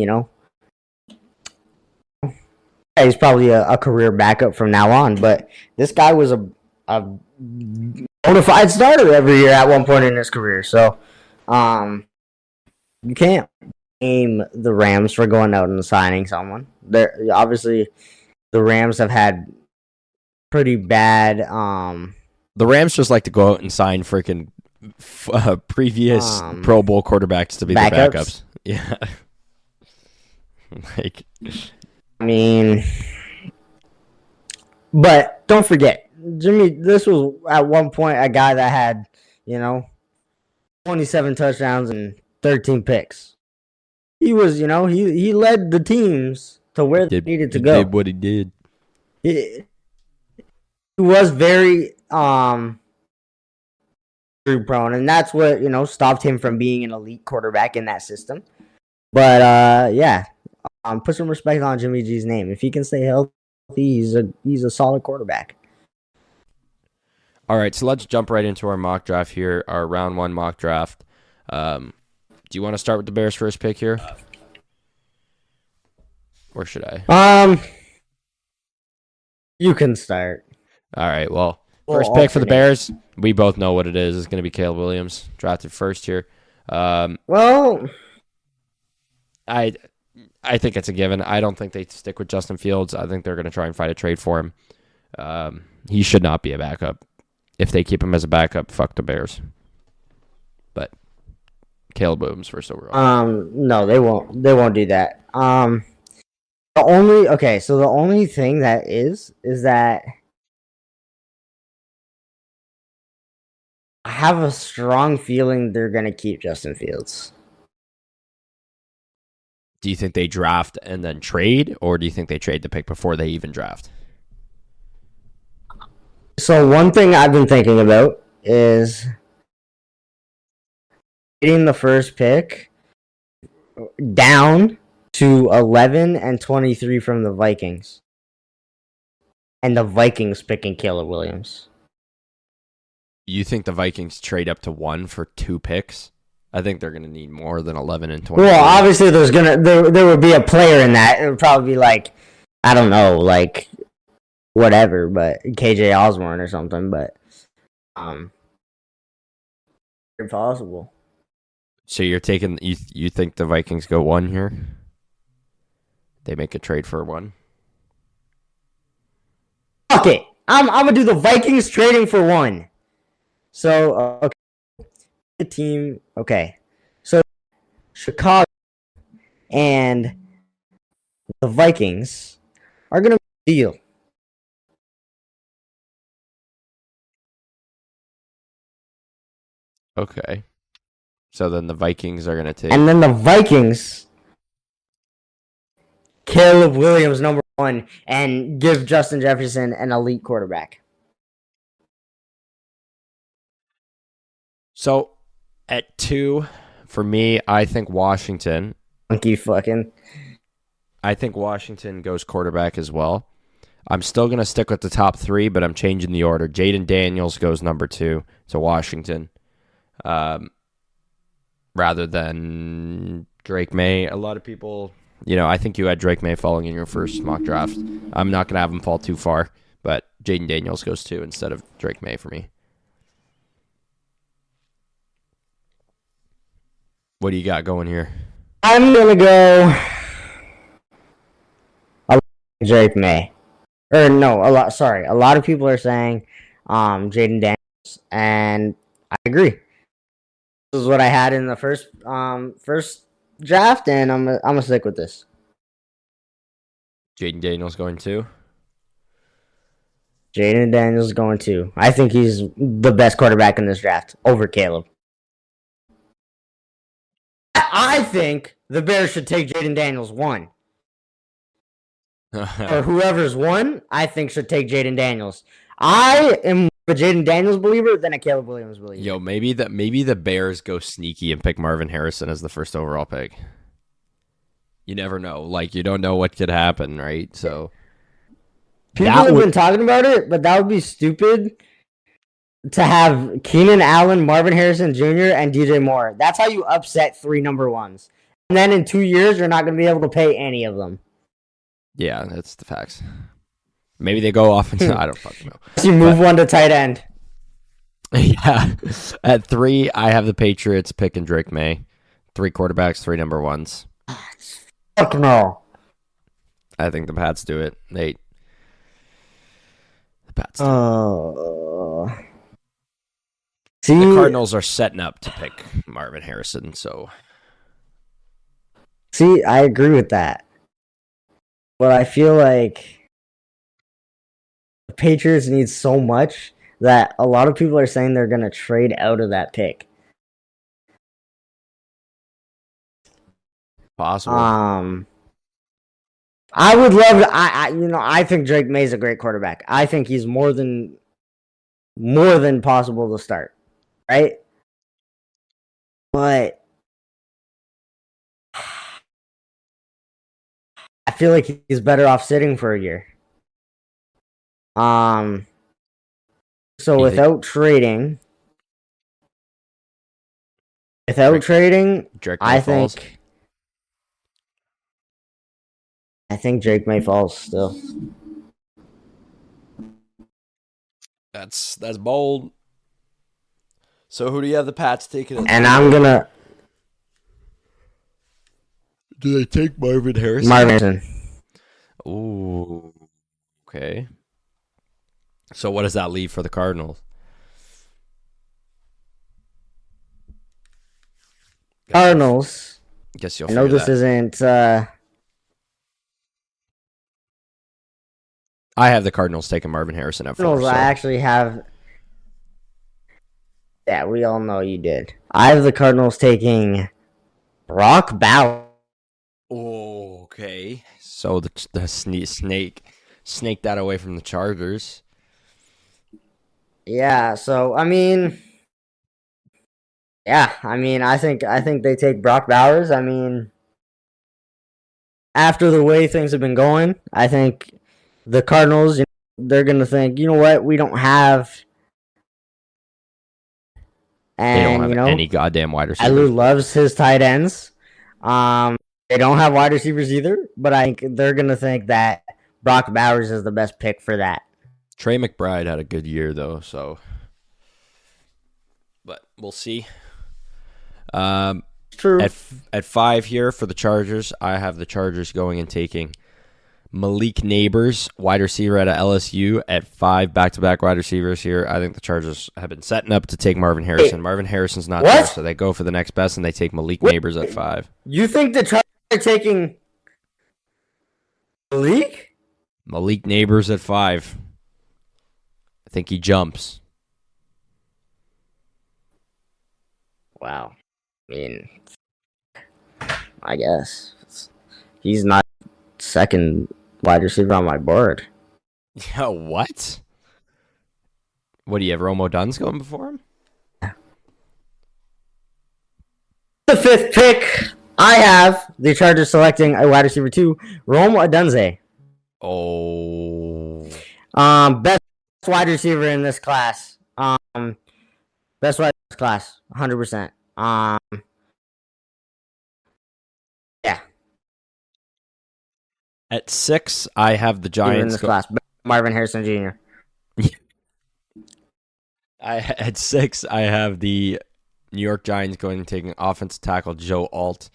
he's probably a career backup from now on, but this guy was a bona fide starter every year at one point in his career. So, you can't blame the Rams for going out and signing someone. They're obviously the Rams have had pretty bad. The Rams just like to go out and sign freaking previous Pro Bowl quarterbacks to be their backups. Yeah. Like, I mean, but don't forget, Jimmy. This was at one point a guy that had 27 touchdowns and 13 picks. He was, he led the teams to where they needed to go. He did what he did. He was very prone, and that's what stopped him from being an elite quarterback in that system. But yeah, put some respect on Jimmy G's name. If he can stay healthy, he's a solid quarterback. All right, so let's jump right into our mock draft here, our round 1 mock draft. Do you want to start with the Bears' first pick here? Or should I? You can start. All right, well, first pick for the Bears, we both know what it is. It's going to be Caleb Williams, drafted first here. Well, I think it's a given. I don't think they stick with Justin Fields. I think they're going to try and find a trade for him. He should not be a backup. If they keep him as a backup, fuck the Bears. But Caleb Williams first overall. No, they won't. They won't do that. The only thing that is that I have a strong feeling they're gonna keep Justin Fields. Do you think they draft and then trade, or do you think they trade the pick before they even draft? So one thing I've been thinking about is getting the first pick down to 11 and 23 from the Vikings. And the Vikings picking Caleb Williams. You think the Vikings trade up to 1 for 2 picks? I think they're going to need more than 11 and 23. Well, obviously there would be a player in that. It would probably be like, I don't know, like whatever, but KJ Osborne or something, but impossible. So you're taking you think the Vikings go 1 here? They make a trade for 1? Fuck it. I'm gonna do the Vikings trading for 1. So okay. The team, okay. So Chicago and the Vikings are gonna deal. Okay. So then the Vikings are going to take... And then the Vikings, Caleb Williams, number 1, and give Justin Jefferson an elite quarterback. So, at 2, for me, I think Washington... I think Washington goes quarterback as well. I'm still going to stick with the top 3, but I'm changing the order. Jaden Daniels goes number 2 to Washington. Rather than Drake May. A lot of people, I think you had Drake May falling in your first mock draft. I'm not going to have him fall too far, but Jaden Daniels goes 2 instead of Drake May for me. What do you got going here? I'm going to go Drake May. A lot of people are saying Jaden Daniels, and I agree. This is what I had in the first draft, and I'm gonna stick with this. Jaden Daniels going 2? Jaden Daniels going 2. I think he's the best quarterback in this draft over Caleb. I think the Bears should take Jaden Daniels 1. Or whoever's 1, I think should take Jaden Daniels. I am a Jaden Daniels believer than a Caleb Williams believer. Yo, maybe the Bears go sneaky and pick Marvin Harrison as the first overall pick. You never know. Like, you don't know what could happen, right? So people have been talking about it, but that would be stupid to have Keenan Allen, Marvin Harrison Jr., and DJ Moore. That's how you upset 3 number 1s. And then in 2 years, you're not going to be able to pay any of them. Yeah, that's the facts. Maybe they go off and I don't fucking know. You move one to tight end. Yeah. At 3, I have the Patriots picking Drake May. 3 quarterbacks, 3 number 1s. Fuck no. I think the Pats do it. The Pats do it. See, the Cardinals are setting up to pick Marvin Harrison, so. See, I agree with that. But I feel like the Patriots need so much that a lot of people are saying they're going to trade out of that pick. Possible. I would love to, I think Drake May's a great quarterback. I think he's more than possible to start, right? But I feel like he's better off sitting for a year. So without trading, Drake I falls. think Drake May falls still. That's bold. So who do you have the Pats taking? And I'm gonna. Do they take Marvin Harrison? Marvin Harrison. Ooh. Okay. So what does that leave for the Cardinals? Cardinals. Guess you'll. I know this isn't. I have the Cardinals taking Marvin Harrison at 4. So. I actually have. Yeah, we all know you did. I have the Cardinals taking Brock Bowers. Oh, okay. So the snake that away from the Chargers. Yeah. So I mean, I think they take Brock Bowers. I mean, after the way things have been going, I think the Cardinals, they're gonna think, you know what, we don't have. And, they don't have any goddamn wide receivers. Alou loves his tight ends. They don't have wide receivers either, but I think they're going to think that Brock Bowers is the best pick for that. Trey McBride had a good year, though, so. But we'll see. True. At 5 here for the Chargers, I have the Chargers going and taking Malik Neighbors, wide receiver out of LSU, at 5 back-to-back wide receivers here. I think the Chargers have been setting up to take Marvin Harrison. Wait, Marvin Harrison's not there, so they go for the next best, and they take Malik Neighbors at 5. You think the Chargers are taking Malik? Malik Neighbors at 5. I think he jumps. Wow. I mean, I guess. He's not second wide receiver on my board. Yeah, what? What do you have, Romo Dunn's going before him? The 5th pick, I have the Chargers selecting a wide receiver 2, Rome Odunze. Oh. Best wide receiver in this class. Best wide receiver class, 100%. Yeah. At 6, I have the Giants. In this class, Marvin Harrison Jr. At 6, I have the New York Giants going and taking offensive tackle Joe Alt.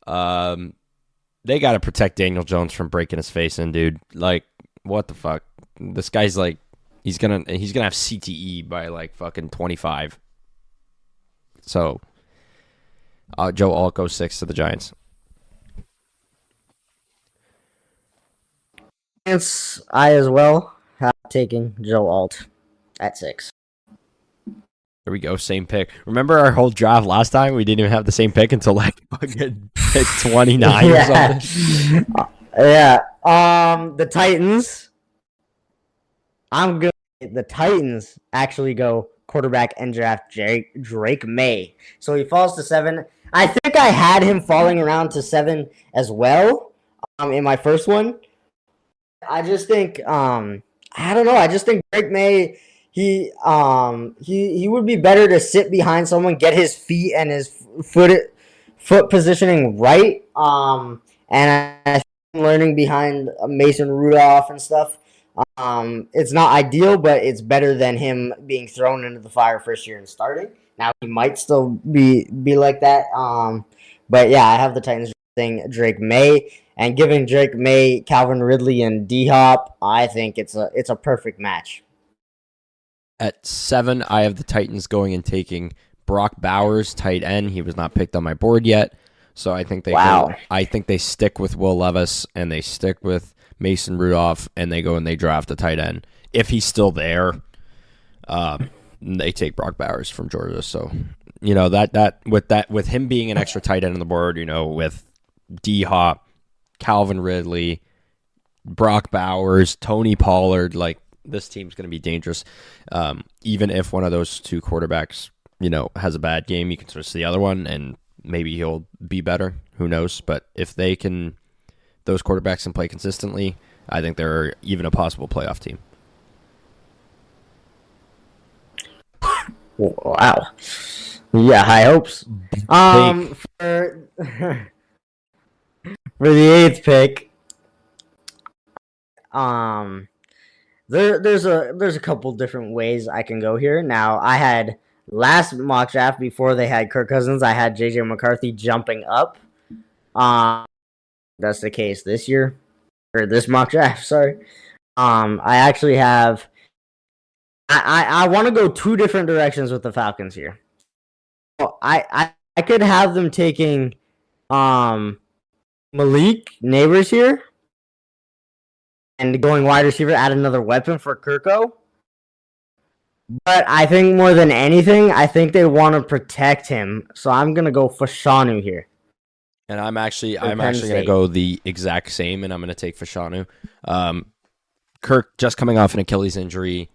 They got to protect Daniel Jones from breaking his face in, dude. Like, what the fuck? This guy's like, he's gonna have CTE by like fucking 25. So, Joe Alt goes 6 to the Giants. I as well have taking Joe Alt at 6. There we go, same pick. Remember our whole draft last time? We didn't even have the same pick until like fucking pick 29 or something. Yeah. The Titans. I'm good. The Titans actually go quarterback and draft Drake May. So he falls to 7. I think I had him falling around to 7 as well. In my first one. I just think I don't know. I just think Drake May he would be better to sit behind someone, get his feet and his foot positioning right. And I think learning behind Mason Rudolph and stuff. It's not ideal, but it's better than him being thrown into the fire first year and starting. Now he might still be like that. But yeah, I have the Titans Drake May, and giving Drake May, Calvin Ridley, and D Hop, I think it's a perfect match. At 7, I have the Titans going and taking Brock Bowers, tight end. He was not picked on my board yet, so I think I think they stick with Will Levis and they stick with Mason Rudolph, and they go and they draft a tight end if he's still there. They take Brock Bowers from Georgia, so with him being an extra tight end on the board, with D Hop, Calvin Ridley, Brock Bowers, Tony Pollard, like this team's going to be dangerous. Even if one of those two quarterbacks, has a bad game, you can switch to the other one and maybe he'll be better. Who knows? But if those quarterbacks can play consistently, I think they're even a possible playoff team. Wow. Yeah, high hopes. For the 8th pick, there's a couple different ways I can go here. Now, I had last mock draft before they had Kirk Cousins, I had JJ McCarthy jumping up. That's the case this year, or this mock draft. Sorry. I actually have. I want to go two different directions with the Falcons here. I could have them taking Malik Neighbors here and going wide receiver, add another weapon for Kirko. But I think more than anything, I think they want to protect him. So I'm going to go Fashanu here. And I'm actually going to go the exact same, and I'm going to take Fashanu. Kirk just coming off an Achilles injury.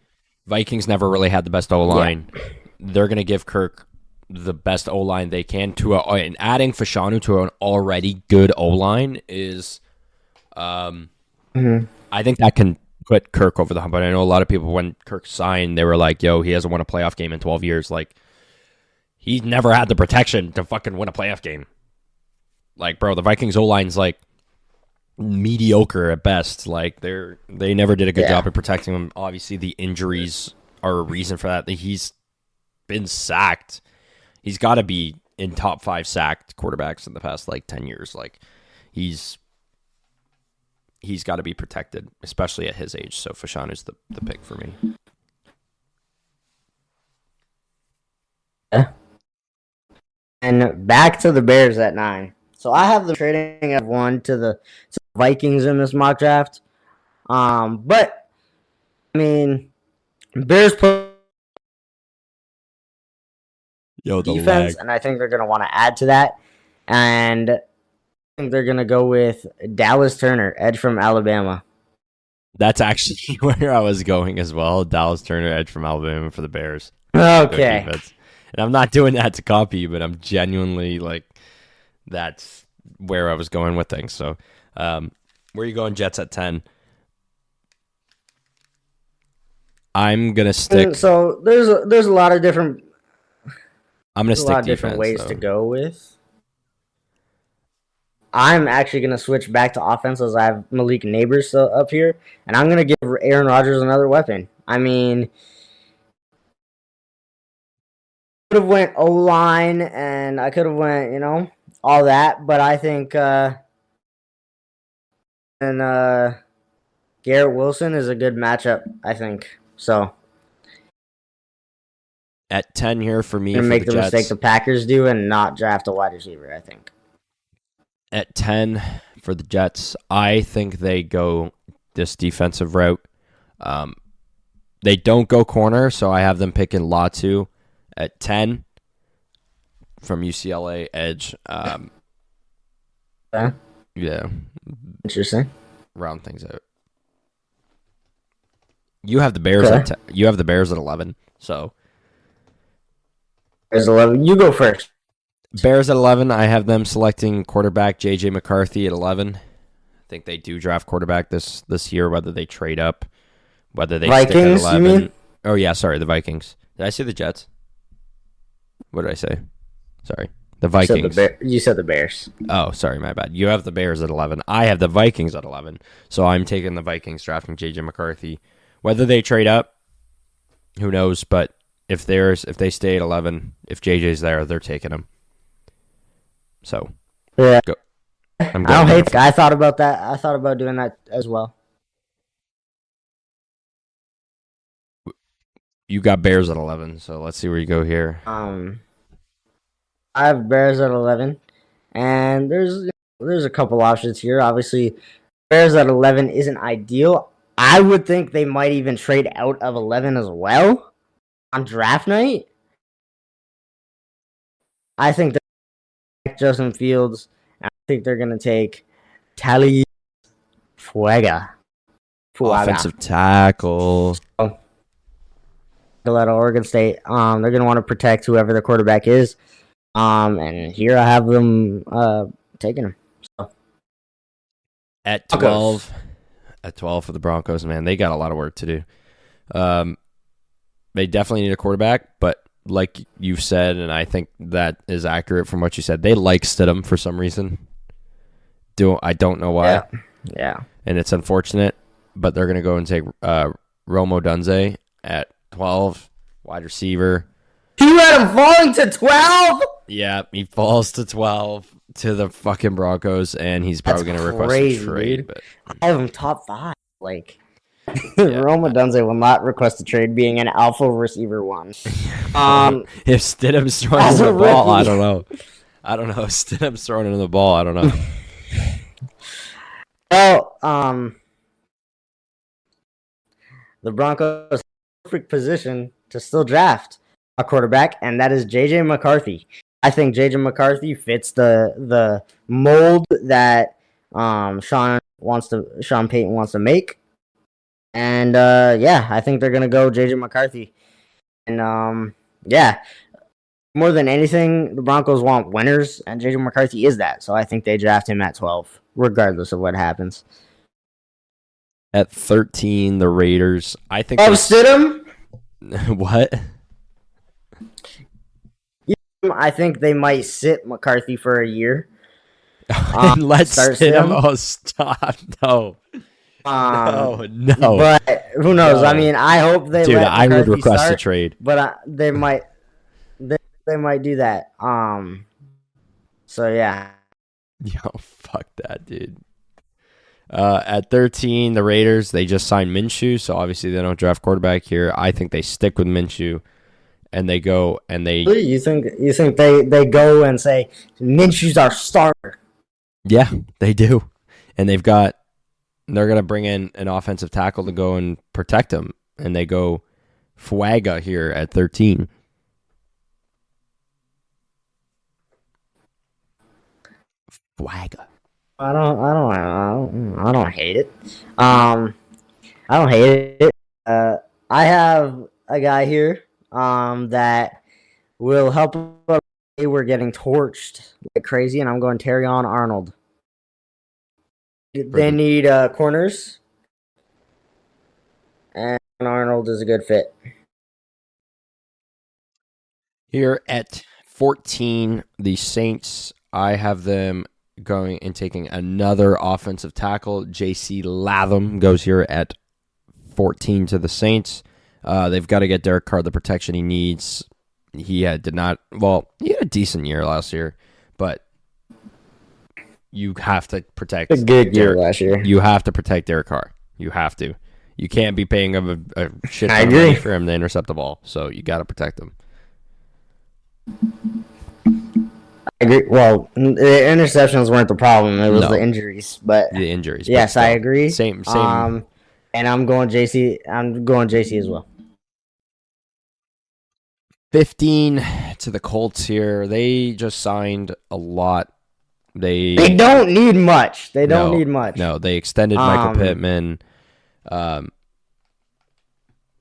Vikings never really had the best O-line. Yeah. They're going to give Kirk the best O-line they can and adding Fashanu to an already good O-line is I think that can put Kirk over the hump. But I know a lot of people, when Kirk signed, they were like, yo, he hasn't won a playoff game in 12 years. Like, he's never had the protection to fucking win a playoff game. Like, bro, the Vikings O-line's like mediocre at best. Like, they never did a good job of protecting him. Obviously, the injuries are a reason for that. He's been sacked. He's got to be in top 5 sacked quarterbacks in the past 10 years. Like, he's got to be protected, especially at his age. So Fashanu's the pick for me. Yeah. And back to the Bears at 9. So I have them trading at 1 to the Vikings in this mock draft. But I mean, Bears play defense, and I think they're going to want to add to that. And I think they're going to go with Dallas Turner, edge from Alabama. That's actually where I was going as well. Dallas Turner, edge from Alabama for the Bears. Okay. And I'm not doing that to copy, but I'm genuinely that's where I was going with things. So, where are you going, Jets at 10? I'm gonna stick. So there's a lot of different. I'm gonna stick a lot of different ways to go with. I'm actually gonna switch back to offense as I have Malik Neighbors up here, and I'm gonna give Aaron Rodgers another weapon. I mean, could have went O-line, and I could have went, all that, but I think Garrett Wilson is a good matchup, I think. So at 10 here for me, gonna make the mistake the Packers do and not draft a wide receiver, I think. At 10 for the Jets, I think they go this defensive route. They don't go corner, so I have them picking Latu at 10 from UCLA edge. Yeah. Interesting. Round things out. You have the Bears at 10. You have the Bears at 11. So Bears 11. You go first. Bears at 11. I have them selecting quarterback JJ McCarthy at 11. I think they do draft quarterback this year, whether they trade up, whether they Vikings, stick at 11. You mean? Oh yeah, sorry, the Vikings. Did I say the Jets? What did I say? Sorry. The Vikings. You said the Bears. Oh, sorry, my bad. You have the Bears at 11. I have the Vikings at 11. So I'm taking the Vikings drafting JJ McCarthy. Whether they trade up, who knows? But if they stay at 11, if JJ's there, they're taking him. So, yeah. Go. I'm I don't going. hate. I thought about that. I thought about doing that as well. You got Bears at 11, so let's see where you go here. I have Bears at 11, and there's a couple options here. Obviously, Bears at 11 isn't ideal. I would think they might even trade out of 11 as well on draft night. I think they're Justin Fields. I think they're gonna take Tali Fuega. Offensive tackle. Out of Oregon State. They're gonna want to protect whoever the quarterback is. And here I have them taking him. So. At 12. At 12 for the Broncos, man. They got a lot of work to do. They definitely need a quarterback, but like you've said, and I think that is accurate from what you said, they like Stidham for some reason. I don't know why. Yeah. And it's unfortunate, but they're going to go and take Romo Dunze at 12, wide receiver. You had him falling to 12? Yeah, he falls to 12 to the fucking Broncos, and he's probably going to request a trade. But I have him top 5. Like, Roma Dunze will not request a trade being an alpha receiver 1. If Stidham's throwing him the ball, I don't know. If Stidham's throwing him the ball, I don't know. Well, the Broncos have a perfect position to still draft a quarterback, and that is J.J. McCarthy. I think J.J. McCarthy fits the mold that Sean Payton wants to make. And I think they're gonna go J.J. McCarthy. And more than anything, the Broncos want winners, and J.J. McCarthy is that. So I think they draft him at 12, regardless of what happens. At 13, the Raiders. I think. Stidham? What? I think they might sit McCarthy for a year. And let's Stidham. Oh, stop! No. No. But who knows? No. I mean, I hope they. Dude, I would request start, a trade. But they might. They might do that. So yeah. Yo, fuck that, dude. At 13, the Raiders, they just signed Minshew, so obviously they don't draft quarterback here. I think they stick with Minshew, and they go and they. You think they go and say Minshew's our starter? Yeah, they do, and they're gonna bring in an offensive tackle to go and protect him, and they go Fuega here at 13. Fuega. I don't hate it. I don't hate it. I have a guy here that will help. We're getting torched like crazy, and I'm going Terrion Arnold. They need corners, and Arnold is a good fit. Here at 14, the Saints, I have them going and taking another offensive tackle. J.C. Latham goes here at 14 to the Saints. They've got to get Derek Carr the protection he needs. He had a decent year last year, but you have to protect a good year last year. You have to protect Derek Carr. You have to. You can't be paying him a shit ton of money for him to intercept the ball, so you got to protect him. I agree. Well, the interceptions weren't the problem. It was the injuries. But the injuries. Yes, I agree. Same. And I'm going JC. I'm going JC as well. 15 to the Colts here. They just signed a lot. They don't need much. No, they extended Michael Pittman. I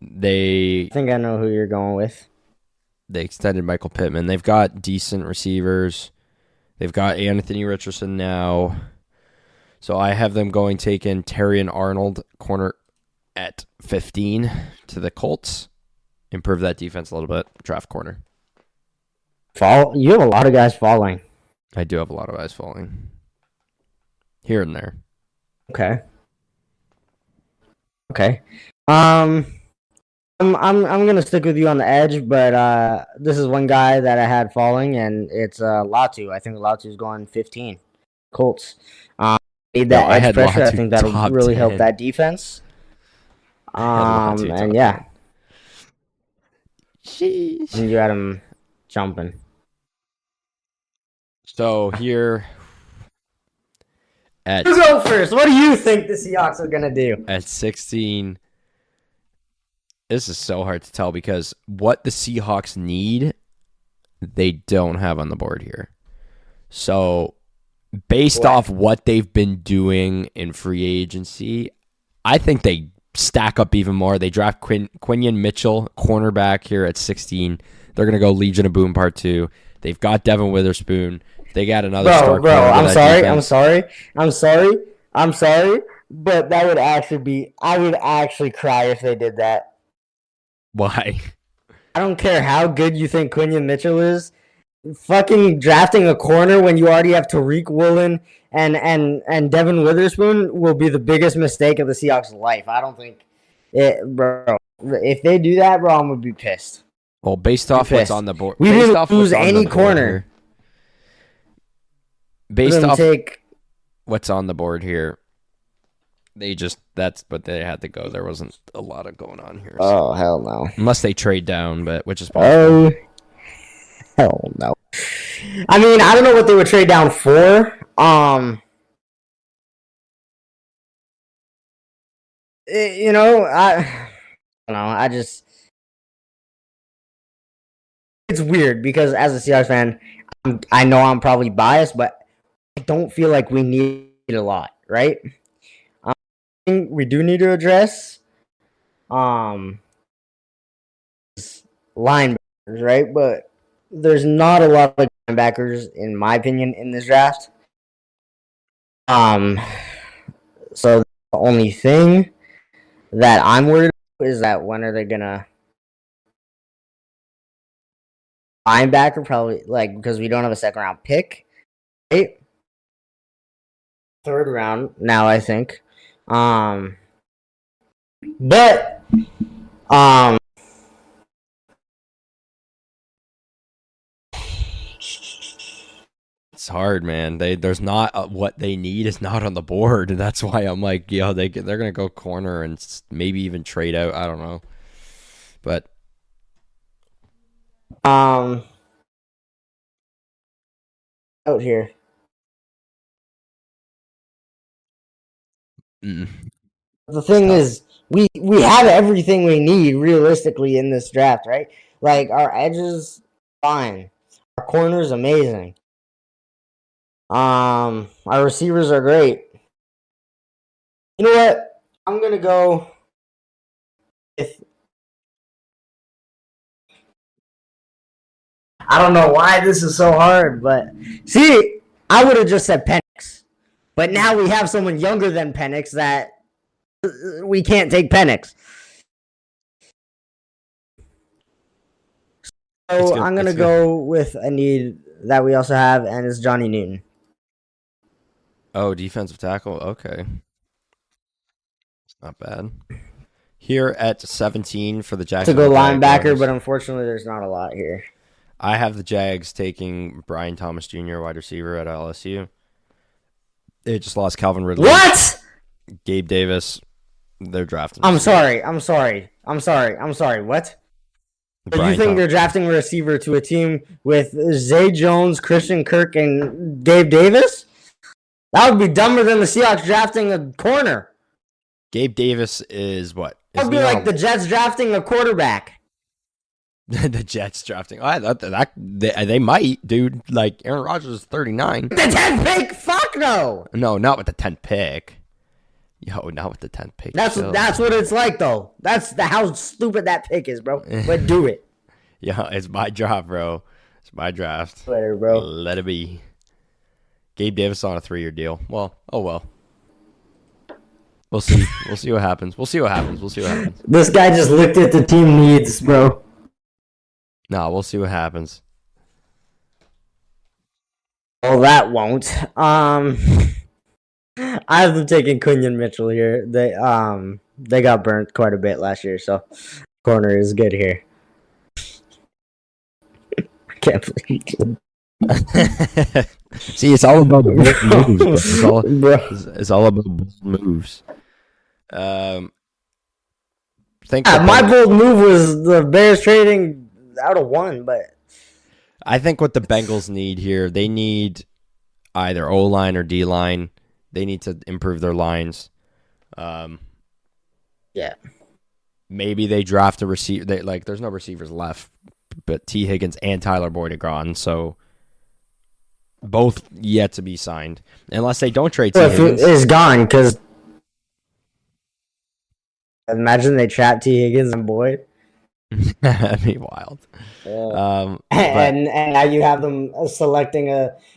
think I know who you're going with. They extended Michael Pittman. They've got decent receivers. They've got Anthony Richardson now. So I have them taking Terrion Arnold, corner at 15 to the Colts. Improve that defense a little bit. Draft corner. You have a lot of guys falling. I do have a lot of guys falling. Here and there. Okay. I'm gonna stick with you on the edge, but this is one guy that I had falling, and it's Latu. I think Latu's going 15. Colts. Need that edge pressure. I think that'll really 10. help that defense. And yeah. Sheesh. And you had him jumping. So here you go first. What do you think the Seahawks are gonna do? At 16, this is so hard to tell because what the Seahawks need, they don't have on the board here. So based off what they've been doing in free agency, I think they stack up even more. They draft Quinion Mitchell, cornerback, here at 16. They're going to go Legion of Boom Part 2. They've got Devin Witherspoon. They got another star. Bro, I'm sorry. But that would actually be... I would actually cry if they did that. Why? I don't care how good you think Quinion Mitchell is. Fucking drafting a corner when you already have Tariq Woolen and Devin Witherspoon will be the biggest mistake of the Seahawks' life. I don't think it, bro. If they do that, bro, I'm gonna be pissed. Well, based off what's on the board, we didn't lose any corner. Based off what's on the board here, that's what they had to go. There wasn't a lot of going on here. So. Oh hell no! Unless they trade down, but which is possible. Oh hell no! I mean, I don't know what they would trade down for. You know, I don't know. I just it's weird because as a Seahawks fan, I know I'm probably biased, but I don't feel like we need a lot, right? We do need to address linebackers, right? But there's not a lot of linebackers, in my opinion, in this draft. So the only thing that I'm worried about is that when are they gonna linebacker? Probably because we don't have a second round pick, right? Third round now, I think. But it's hard, man. There's not what they need is not on the board. That's why I'm like, they're gonna go corner and maybe even trade out. I don't know, but out here. The thing is, we have everything we need realistically in this draft, right? Like our edges, fine. Our corners, amazing. Our receivers are great. You know what? I'm gonna go with. I don't know why this is so hard, but see, I would have just said Penix, but now we have someone younger than Penix that we can't take Penix. So I'm gonna go with a need that we also have, and it's Johnny Newton. Oh, defensive tackle. Okay, it's not bad. Here at 17 for the Jags. To go linebacker, but unfortunately, there's not a lot here. I have the Jags taking Brian Thomas Jr., wide receiver at LSU. They just lost Calvin Ridley. What? Gabe Davis. They're drafting. I'm sorry. What? Do you think they're drafting a receiver to a team with Zay Jones, Christian Kirk, and Gabe Davis? That would be dumber than the Seahawks drafting a corner. Gabe Davis is what? That would be like the Jets drafting a quarterback. The Jets drafting. Oh, they might, dude. Like Aaron Rodgers is 39. The 10th pick? Fuck no. No, not with the 10th pick. Yo, not with the 10th pick. That's what it's like, though. That's how stupid that pick is, bro. But do it. Yeah, it's my job, bro. It's my draft. Later, bro. Let it be. Gabe Davis on a 3-year deal. Well, oh well. We'll see. We'll see what happens. This guy just looked at the team needs, bro. No, we'll see what happens. Well, that won't. I have them taking Quinion Mitchell here. They got burnt quite a bit last year, so corner is good here. I can't believe it. See, it's all about bold moves. Bro. It's all about bold moves. My bold move was the Bears trading out of one, but I think what the Bengals need here, they need either O-line or D-line. They need to improve their lines. Yeah. Maybe they draft a receiver. There's no receivers left, but T. Higgins and Tyler Boyd are gone, so both yet to be signed. Unless they don't trade T. Higgins. Is gone, because imagine they trap T. Higgins and Boyd. That'd be wild. And now you have them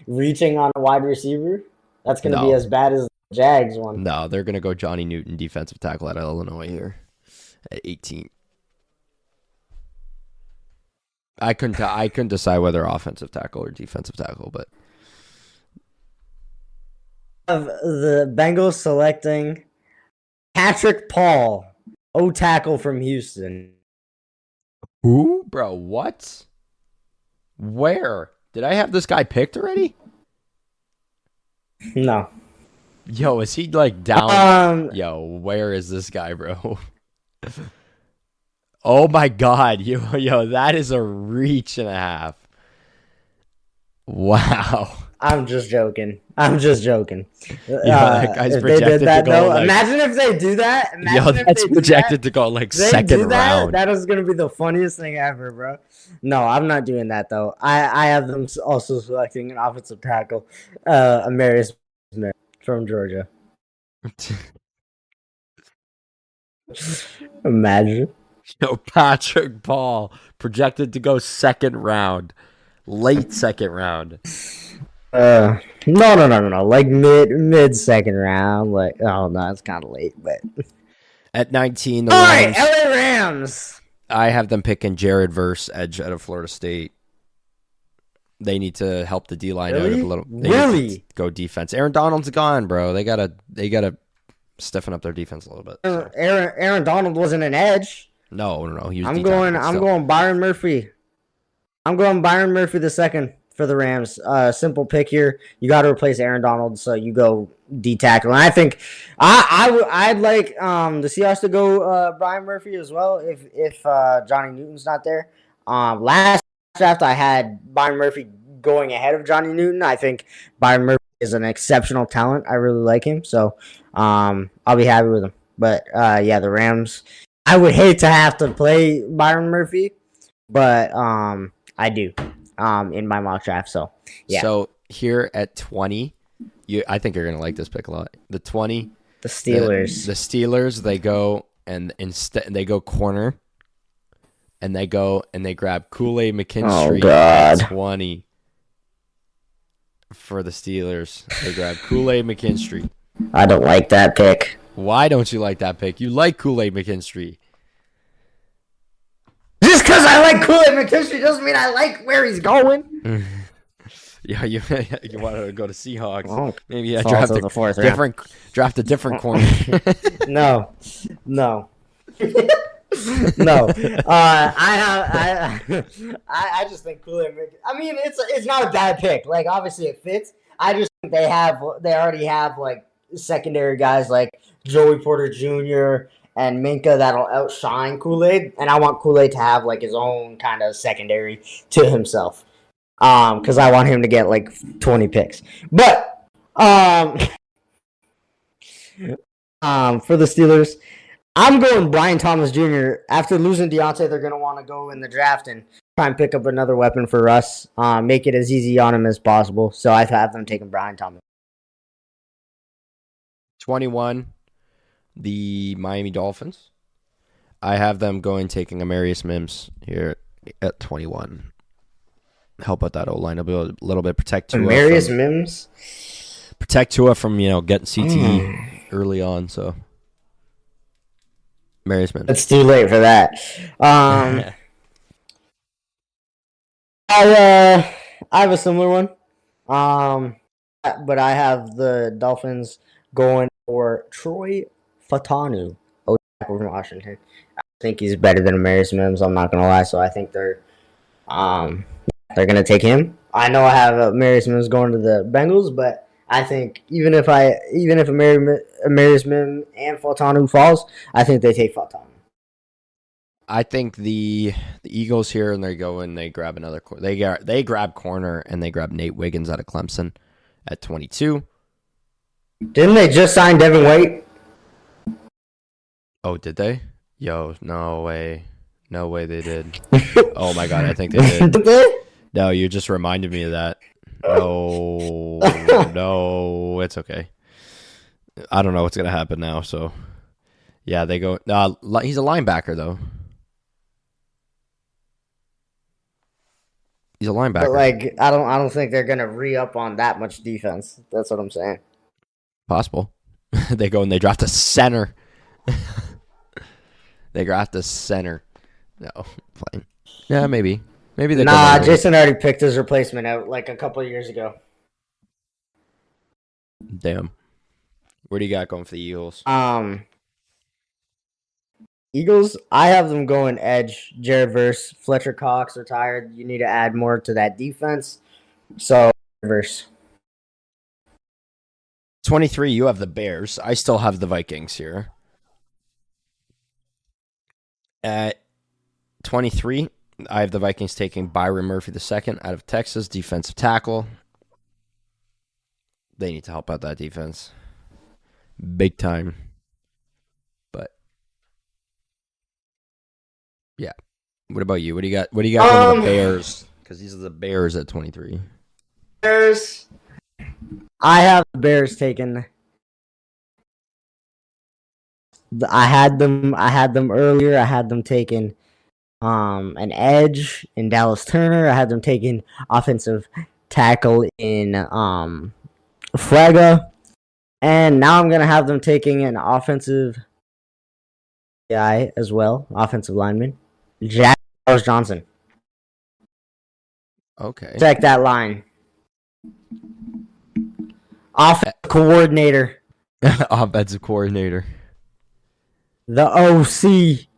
reaching on a wide receiver. That's going to be as bad as the Jags one. No, they're going to go Johnny Newton, defensive tackle at Illinois here at 18. I couldn't decide whether offensive tackle or defensive tackle, but of the Bengals selecting Patrick Paul, O tackle from Houston. Who, bro? What? Where did I have this guy picked already? No. Yo, is he like down? Yo, where is this guy, bro? Oh my God, yo, that is a reach and a half. Wow. I'm just joking. That guy's if they did that, though, like, imagine if they do that. That's projected to go like second round. That is going to be the funniest thing ever, bro. No, I'm not doing that, though. I have them also selecting an offensive tackle, Amarius Smith from Georgia. Imagine. Yo, Patrick Paul projected to go second round, late second round. No. Like mid second round. Like, oh no, it's kind of late, but at 19, all right, LA Rams. I have them picking Jared Verse, edge out of Florida State. They need to help the D line out a little. Really? Go defense. Aaron Donald's gone, bro. They gotta stiffen up their defense a little bit. So. Aaron Donald wasn't an edge. No. He was I'm going Byron Murphy. I'm going Byron Murphy the second for the Rams. Simple pick here. You got to replace Aaron Donald, so you go D tackle. And I think I'd like the Seahawks to go Byron Murphy as well if Johnny Newton's not there. Last draft I had Byron Murphy going ahead of Johnny Newton. I think Byron Murphy is an exceptional talent. I really like him, so I'll be happy with him. But yeah, the Rams. I would hate to have to play Byron Murphy, but I do in my mock draft. So yeah. So here at 20, I think you're gonna like this pick a lot. The 20, the Steelers. The Steelers, they go and instead they go corner, and they grab Kool-Aid McKinstry at 20 for the Steelers. They grab Kool-Aid McKinstry. I don't like that pick. Why don't you like that pick? You like Kool-Aid McKinstry. Just because I like Kool-Aid McKinstry doesn't mean I like where he's going. Yeah, you want to go to Seahawks. Oh, maybe draft a different corner. No. No. I just think Kool-Aid. I mean, it's not a bad pick. Like, obviously it fits. I just think they already have like secondary guys like Joey Porter Jr. and Minka that'll outshine Kool-Aid, and I want Kool-Aid to have like his own kind of secondary to himself. Because I want him to get like 20 picks. But for the Steelers, I'm going Brian Thomas Jr. After losing Deontay, they're going to want to go in the draft and try and pick up another weapon for Russ. Make it as easy on him as possible. So I have them taking Brian Thomas. 21, the Miami Dolphins. I have them taking Amarius Mims here at 21. Help out that O-line a little bit. Protect Tua. Amarius Mims? Protect Tua from, getting CTE early on, so. Amarius Mims. It's too late for that. I have a similar one. But I have the Dolphins going for Troy Fautanu, O-tackle from Washington. I think he's better than Amarius Mims, I'm not going to lie, so I think they're They're gonna take him. I know I have Marius Mims going to the Bengals, but I think even if Marius Mims and Faltanu falls, I think they take Faltanu. I think the Eagles here, and they go and they grab another. They grab corner and they grab Nate Wiggins out of Clemson at 22. Didn't they just sign Devin White? Oh, did they? Yo, no way. No way they did. Oh my god, I think they did. Did they? No, you just reminded me of that. No, no, it's okay. I don't know what's gonna happen now. So, yeah, they go. He's a linebacker though. He's a linebacker. But like, I don't think they're gonna re-up on that much defense. That's what I'm saying. Possible. They go and they draft a center. They draft a center. No, playing. Yeah, maybe. Maybe they. Nah, Jason already picked his replacement out like a couple of years ago. Damn. Where do you got going for the Eagles? Eagles, I have them going edge. Jared Verse, Fletcher Cox retired. You need to add more to that defense. So, Verse. 23, you have the Bears. I still have the Vikings here. At 23, I have the Vikings taking Byron Murphy II out of Texas, defensive tackle. They need to help out that defense. Big time. But, yeah. What about you? What do you got? What do you got from the Bears? Because these are the Bears at 23. Bears. I have the Bears taken. I had them earlier. I had them taking an edge in Dallas Turner. I had them taking offensive tackle in Fraga. And now I'm gonna have them taking an offensive guy as well, offensive lineman. Jack Johnson. Okay. Check that line. Offensive coordinator. Offensive coordinator. The OC.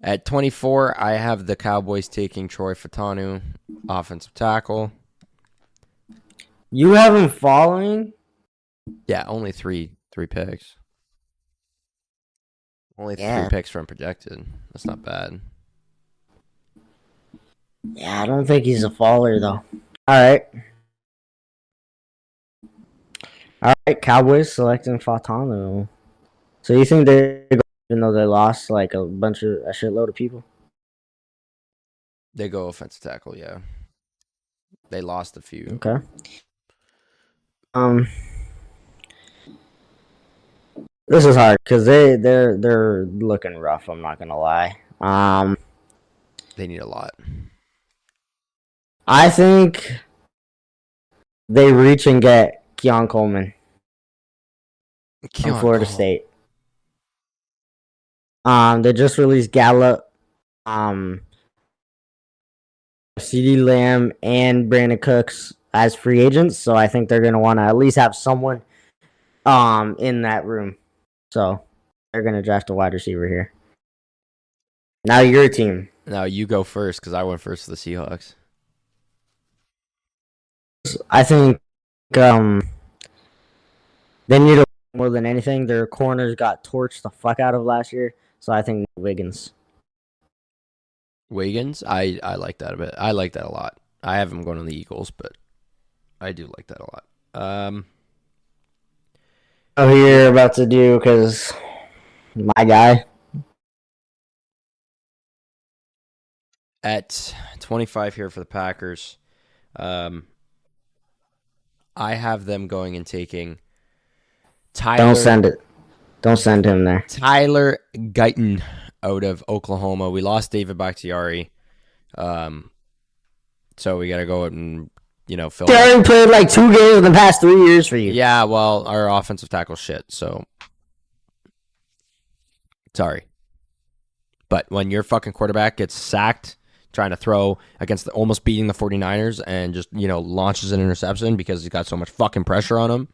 At 24, I have the Cowboys taking Troy Fautanu, offensive tackle. You have him following? Yeah, only three picks. Only 3 picks from projected. That's not bad. Yeah, I don't think he's a faller, though. All right, Cowboys selecting Fautanu. So you think they're going, even though they lost like a shitload of people? They go offensive tackle, yeah. They lost a few. Okay. This is hard because they're looking rough. I'm not gonna lie. They need a lot. I think they reach and get Keon Coleman from Florida State. They just released Gallup, CeeDee Lamb, and Brandon Cooks as free agents. So I think they're gonna want to at least have someone in that room. So they're gonna draft a wide receiver here. Now your team. Now you go first because I went first for the Seahawks. I think they need a more than anything. Their corners got torched the fuck out of last year, so I think Wiggins. Wiggins, I like that a bit. I like that a lot. I have him going on the Eagles, but I do like that a lot. Who you're about to do? Because my guy. At 25 here for the Packers, I have them going and taking Tyler. Don't send him there. Tyler Guyton out of Oklahoma. We lost David Bakhtiari. So we got to go out and, fill. He already played like 2 games in the past 3 years for you. Yeah, well, our offensive tackle shit, so. Sorry. But when your fucking quarterback gets sacked trying to throw against almost beating the 49ers and just, launches an interception because he's got so much fucking pressure on him,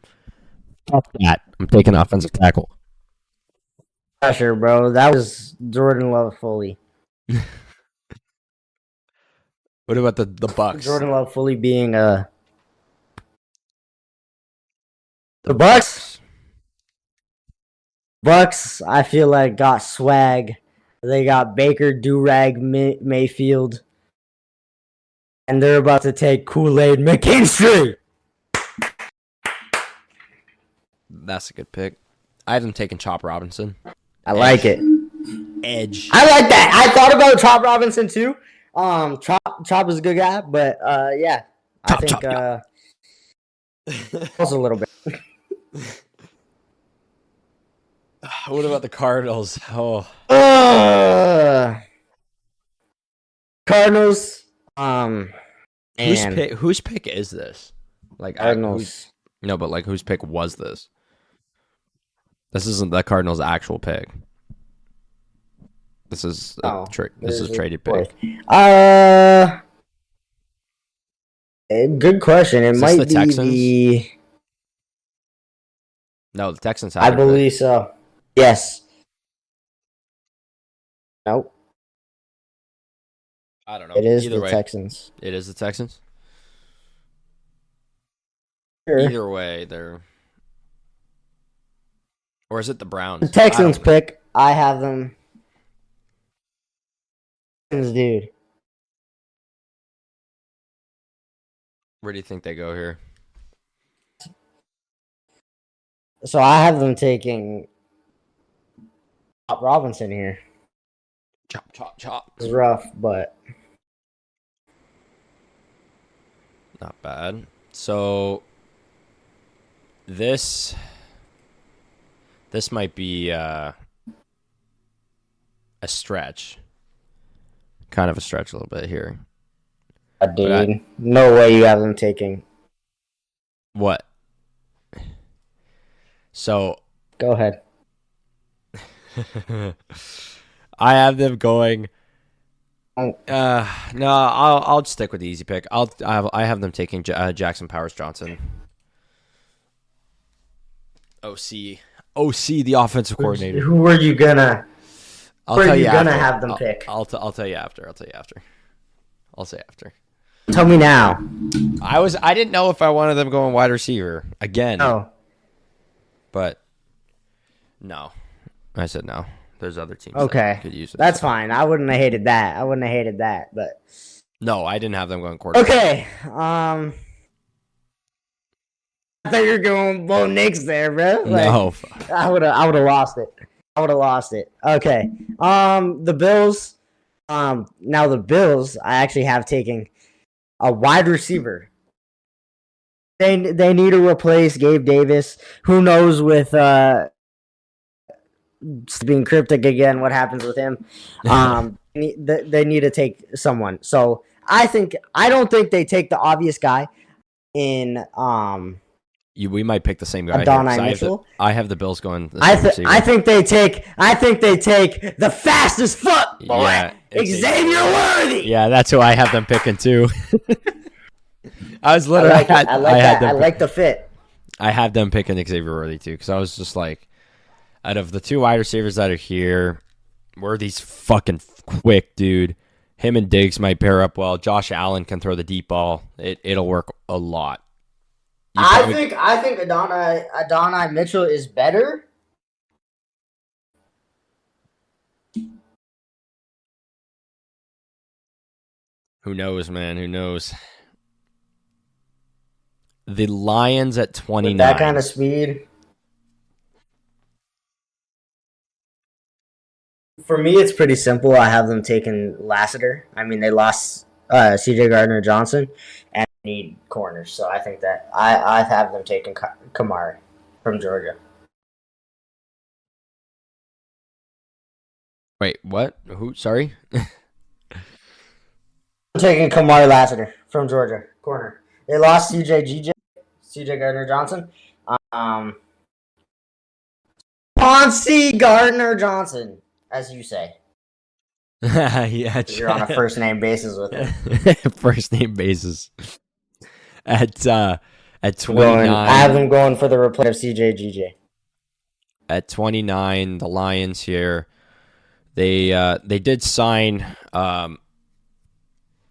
fuck that. I'm taking offensive tackle. Pressure, bro. That was Jordan Love fully. What about the Bucks? Jordan Love fully being the The Bucks. Bucks, I feel like got swag. They got Baker, Durag, Mayfield, and they're about to take Kool-Aid McKinstry. That's a good pick. I have them taking Chop Robinson. I like it. Edge. I like that. I thought about Chop Robinson too. Chop is a good guy, but yeah, I think also a little bit. What about the Cardinals? Oh, Cardinals. Whose pick is this? Like Cardinals. No, but like whose pick was this? This isn't the Cardinals' actual pick. This is this is a traded pick. Good question. It might be Texans? No, the Texans have I believe so. Yes. Nope. I don't know. It is the Texans. It is the Texans? Sure. Either way, they're... Or is it the Browns? The Texans pick. I have them. Dude. Where do you think they go here? So I have them taking Chop Robinson here. Chop. It's rough, but not bad. So this might be a stretch. Kind of a stretch a little bit here. Dude, no way you have them taking. What? So go ahead. I have them going. No, I'll stick with the easy pick. I have them taking Jackson Powers Johnson. OC, the offensive coordinator. Who are you gonna? Have them pick? I'll tell you after. I'll say after. Tell me now. I didn't know if I wanted them going wide receiver again. No. But no, I said no. There's other teams. Okay, that could use it. That's fine. I wouldn't have hated that. But no, I didn't have them going quarterback. Okay. I thought you were going Bo Nix there, bro. No, I would have lost it. Okay. The Bills. Now the Bills, I actually have taken a wide receiver. They need to replace Gabe Davis. Who knows with being cryptic again, what happens with him? They need to take someone. So I don't think they take the obvious guy in we might pick the same guy. Adonai Mitchell. I have the Bills going. I think they take the fastest football. Yeah, Xavier Worthy. Yeah, that's who I have them picking too. I was literally. I like the fit. I have them picking Xavier Worthy too because I was just like, out of the two wide receivers that are here, Worthy's fucking quick, dude. Him and Diggs might pair up well. Josh Allen can throw the deep ball. It'll work a lot. I think Adonai Mitchell is better. Who knows, man? Who knows? The Lions at 29. With that kind of speed. For me, it's pretty simple. I have them taking Lassiter. I mean, they lost C.J. Gardner-Johnson and need corners. So I think that I have them taking Kamara from Georgia. Wait, what? Who? Sorry? I'm taking Kamari Lassiter from Georgia, corner. They lost C.J. Gardner-Johnson. Ponce Gardner-Johnson, as you say. Yeah, you're on a first name basis with him. First name basis. At 29, I have them going for the replay of CJ. At 29, the Lions here. They did sign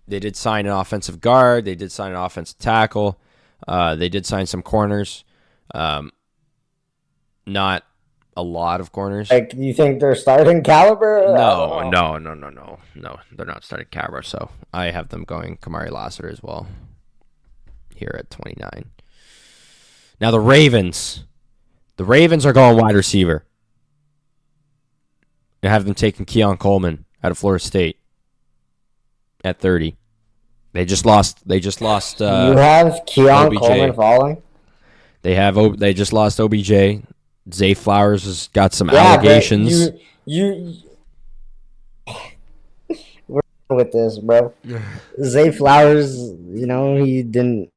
They did sign an offensive guard. They did sign an offensive tackle. They did sign some corners. Not a lot of corners. Like, you think they're starting caliber? No. They're not starting caliber. So I have them going Kamari Lassiter as well here at 29. Now the Ravens. The Ravens are going wide receiver. I have them taking Keon Coleman out of Florida State at 30. They just lost. You have Keon OBJ. Coleman falling. They just lost OBJ. Zay Flowers has got some allegations. We're with this, bro. Zay Flowers, he didn't.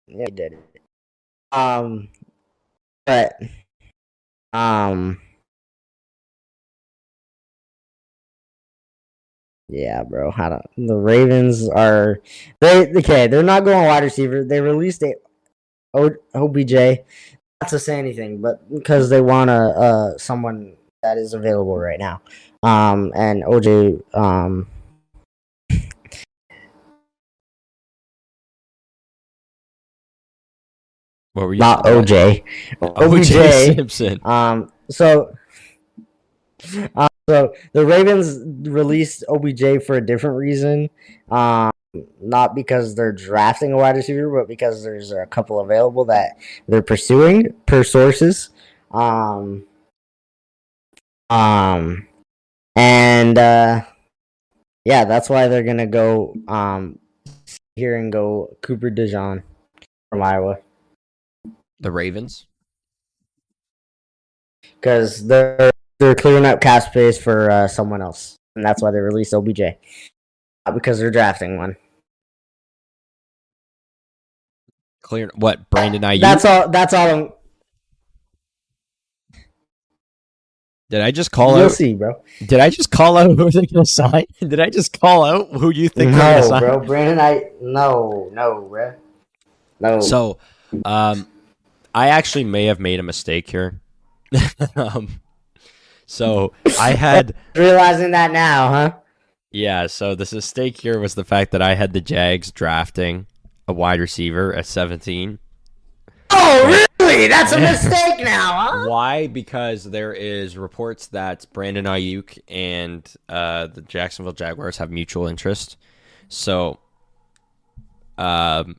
Yeah, he did it. But yeah, bro. The Ravens are they're not going wide receiver. They released OBJ, not to say anything, but because they want someone that is available right now. And OJ what were you? Not OJ. OJ Simpson. So the Ravens released OBJ for a different reason. Not because they're drafting a wide receiver, but because there's a couple available that they're pursuing per sources. Yeah, that's why they're gonna go here and go Cooper DeJean from Iowa. The Ravens, because they're clearing up cap space for someone else, and that's why they released OBJ. Because they're drafting one. Clear what? Brandon Ayuk. That's all. Did I just call out? You'll see, bro. Did I just call out who they're gonna sign? Did I just call out who you think they're gonna sign? No, bro. Brandon, no, bro. No. So, I actually may have made a mistake here. So I had realizing that now, huh? Yeah. So the mistake here was the fact that I had the Jags drafting a wide receiver at 17. Oh, really? That's a mistake now, huh? Why? Because there is reports that Brandon Ayuk and the Jacksonville Jaguars have mutual interest. So, that's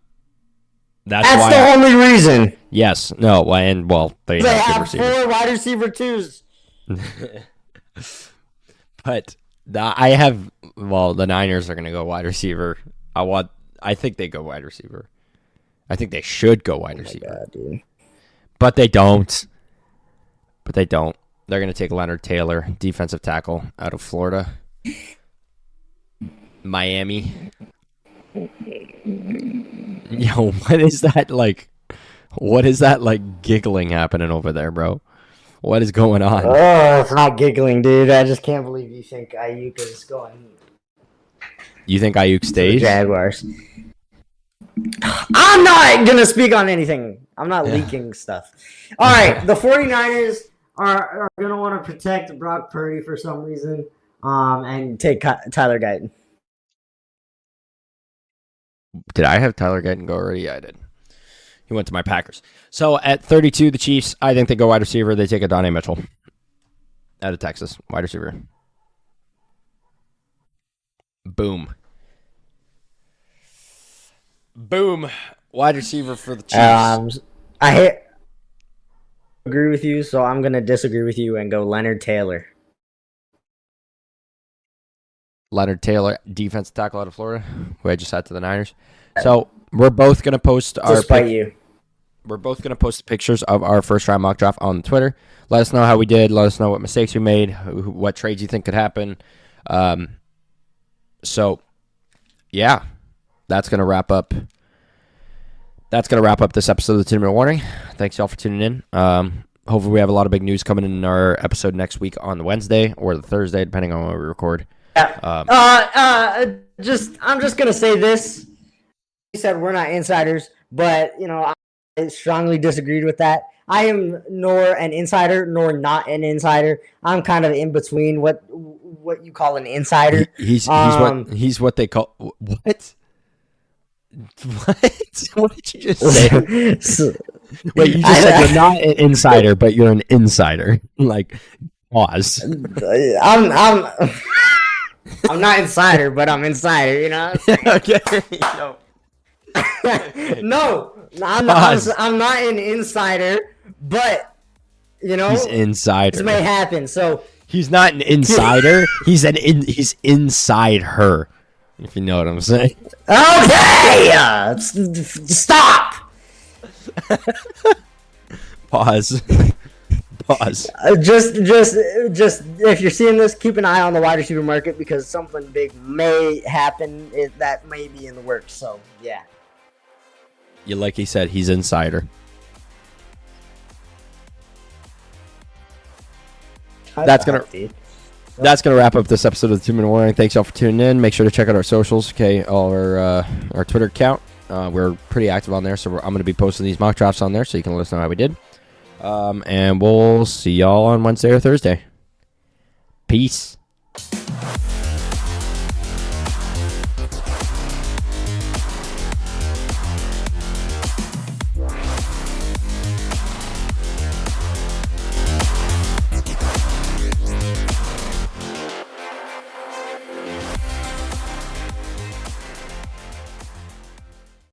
why the only reason. Yes. No. They have 4 wide receiver twos. But the Niners are going to go wide receiver. I think they go wide receiver. I think they should go wide receiver. God, dude. But they don't. They're going to take Leonard Taylor, defensive tackle out of Florida. Miami. Yo, what is that like? What is that like giggling happening over there, bro? What is going on? Oh, it's not giggling, dude. I just can't believe you think Ayuk is going. You think Ayuk stays? Jaguars. I'm not going to speak on anything. I'm not leaking stuff. All right, the 49ers are going to want to protect Brock Purdy for some reason and take Tyler Guyton. Did I have Tyler Guyton go already? Yeah, I did. He went to my Packers. So at 32, the Chiefs, I think they go wide receiver. They take Adonai Mitchell out of Texas, wide receiver. Boom. Wide receiver for the Chiefs. I agree with you, so I'm going to disagree with you and go Leonard Taylor. Leonard Taylor, defensive tackle out of Florida, who I just had to the Niners. So we're both going to post We're both going to post pictures of our first round mock draft on Twitter. Let us know how we did. Let us know what mistakes we made, what trades you think could happen. So, yeah, that's going to wrap up. That's going to wrap up this episode of the 2-Minute Warning. Thanks, y'all, for tuning in. Hopefully, we have a lot of big news coming in our episode next week on the Wednesday or the Thursday, depending on when we record. I'm just going to say this. You said we're not insiders, but, I strongly disagreed with that. I am nor an insider nor not an insider. I'm kind of in between. What what you call an insider. He's what they call what? What? What did you just say? Wait, you just said you're not an insider, but you're an insider. Like, pause. I'm not insider, but I'm insider. You know. Okay. No, I'm not an insider, but you know, he's insider. This may happen. So he's not an insider. He's inside her. If you know what I'm saying. Okay, stop. Pause. Pause. Just if you're seeing this, keep an eye on the wide receiver market because something big may happen that may be in the works. So yeah. Yeah, like he said, he's insider. That's gonna wrap up this episode of the 2 Minute Warning. Thanks y'all for tuning in. Make sure to check out our socials. Okay, our Twitter account. We're pretty active on there, so I'm gonna be posting these mock drafts on there, so you can let us know how we did. And we'll see y'all on Wednesday or Thursday. Peace.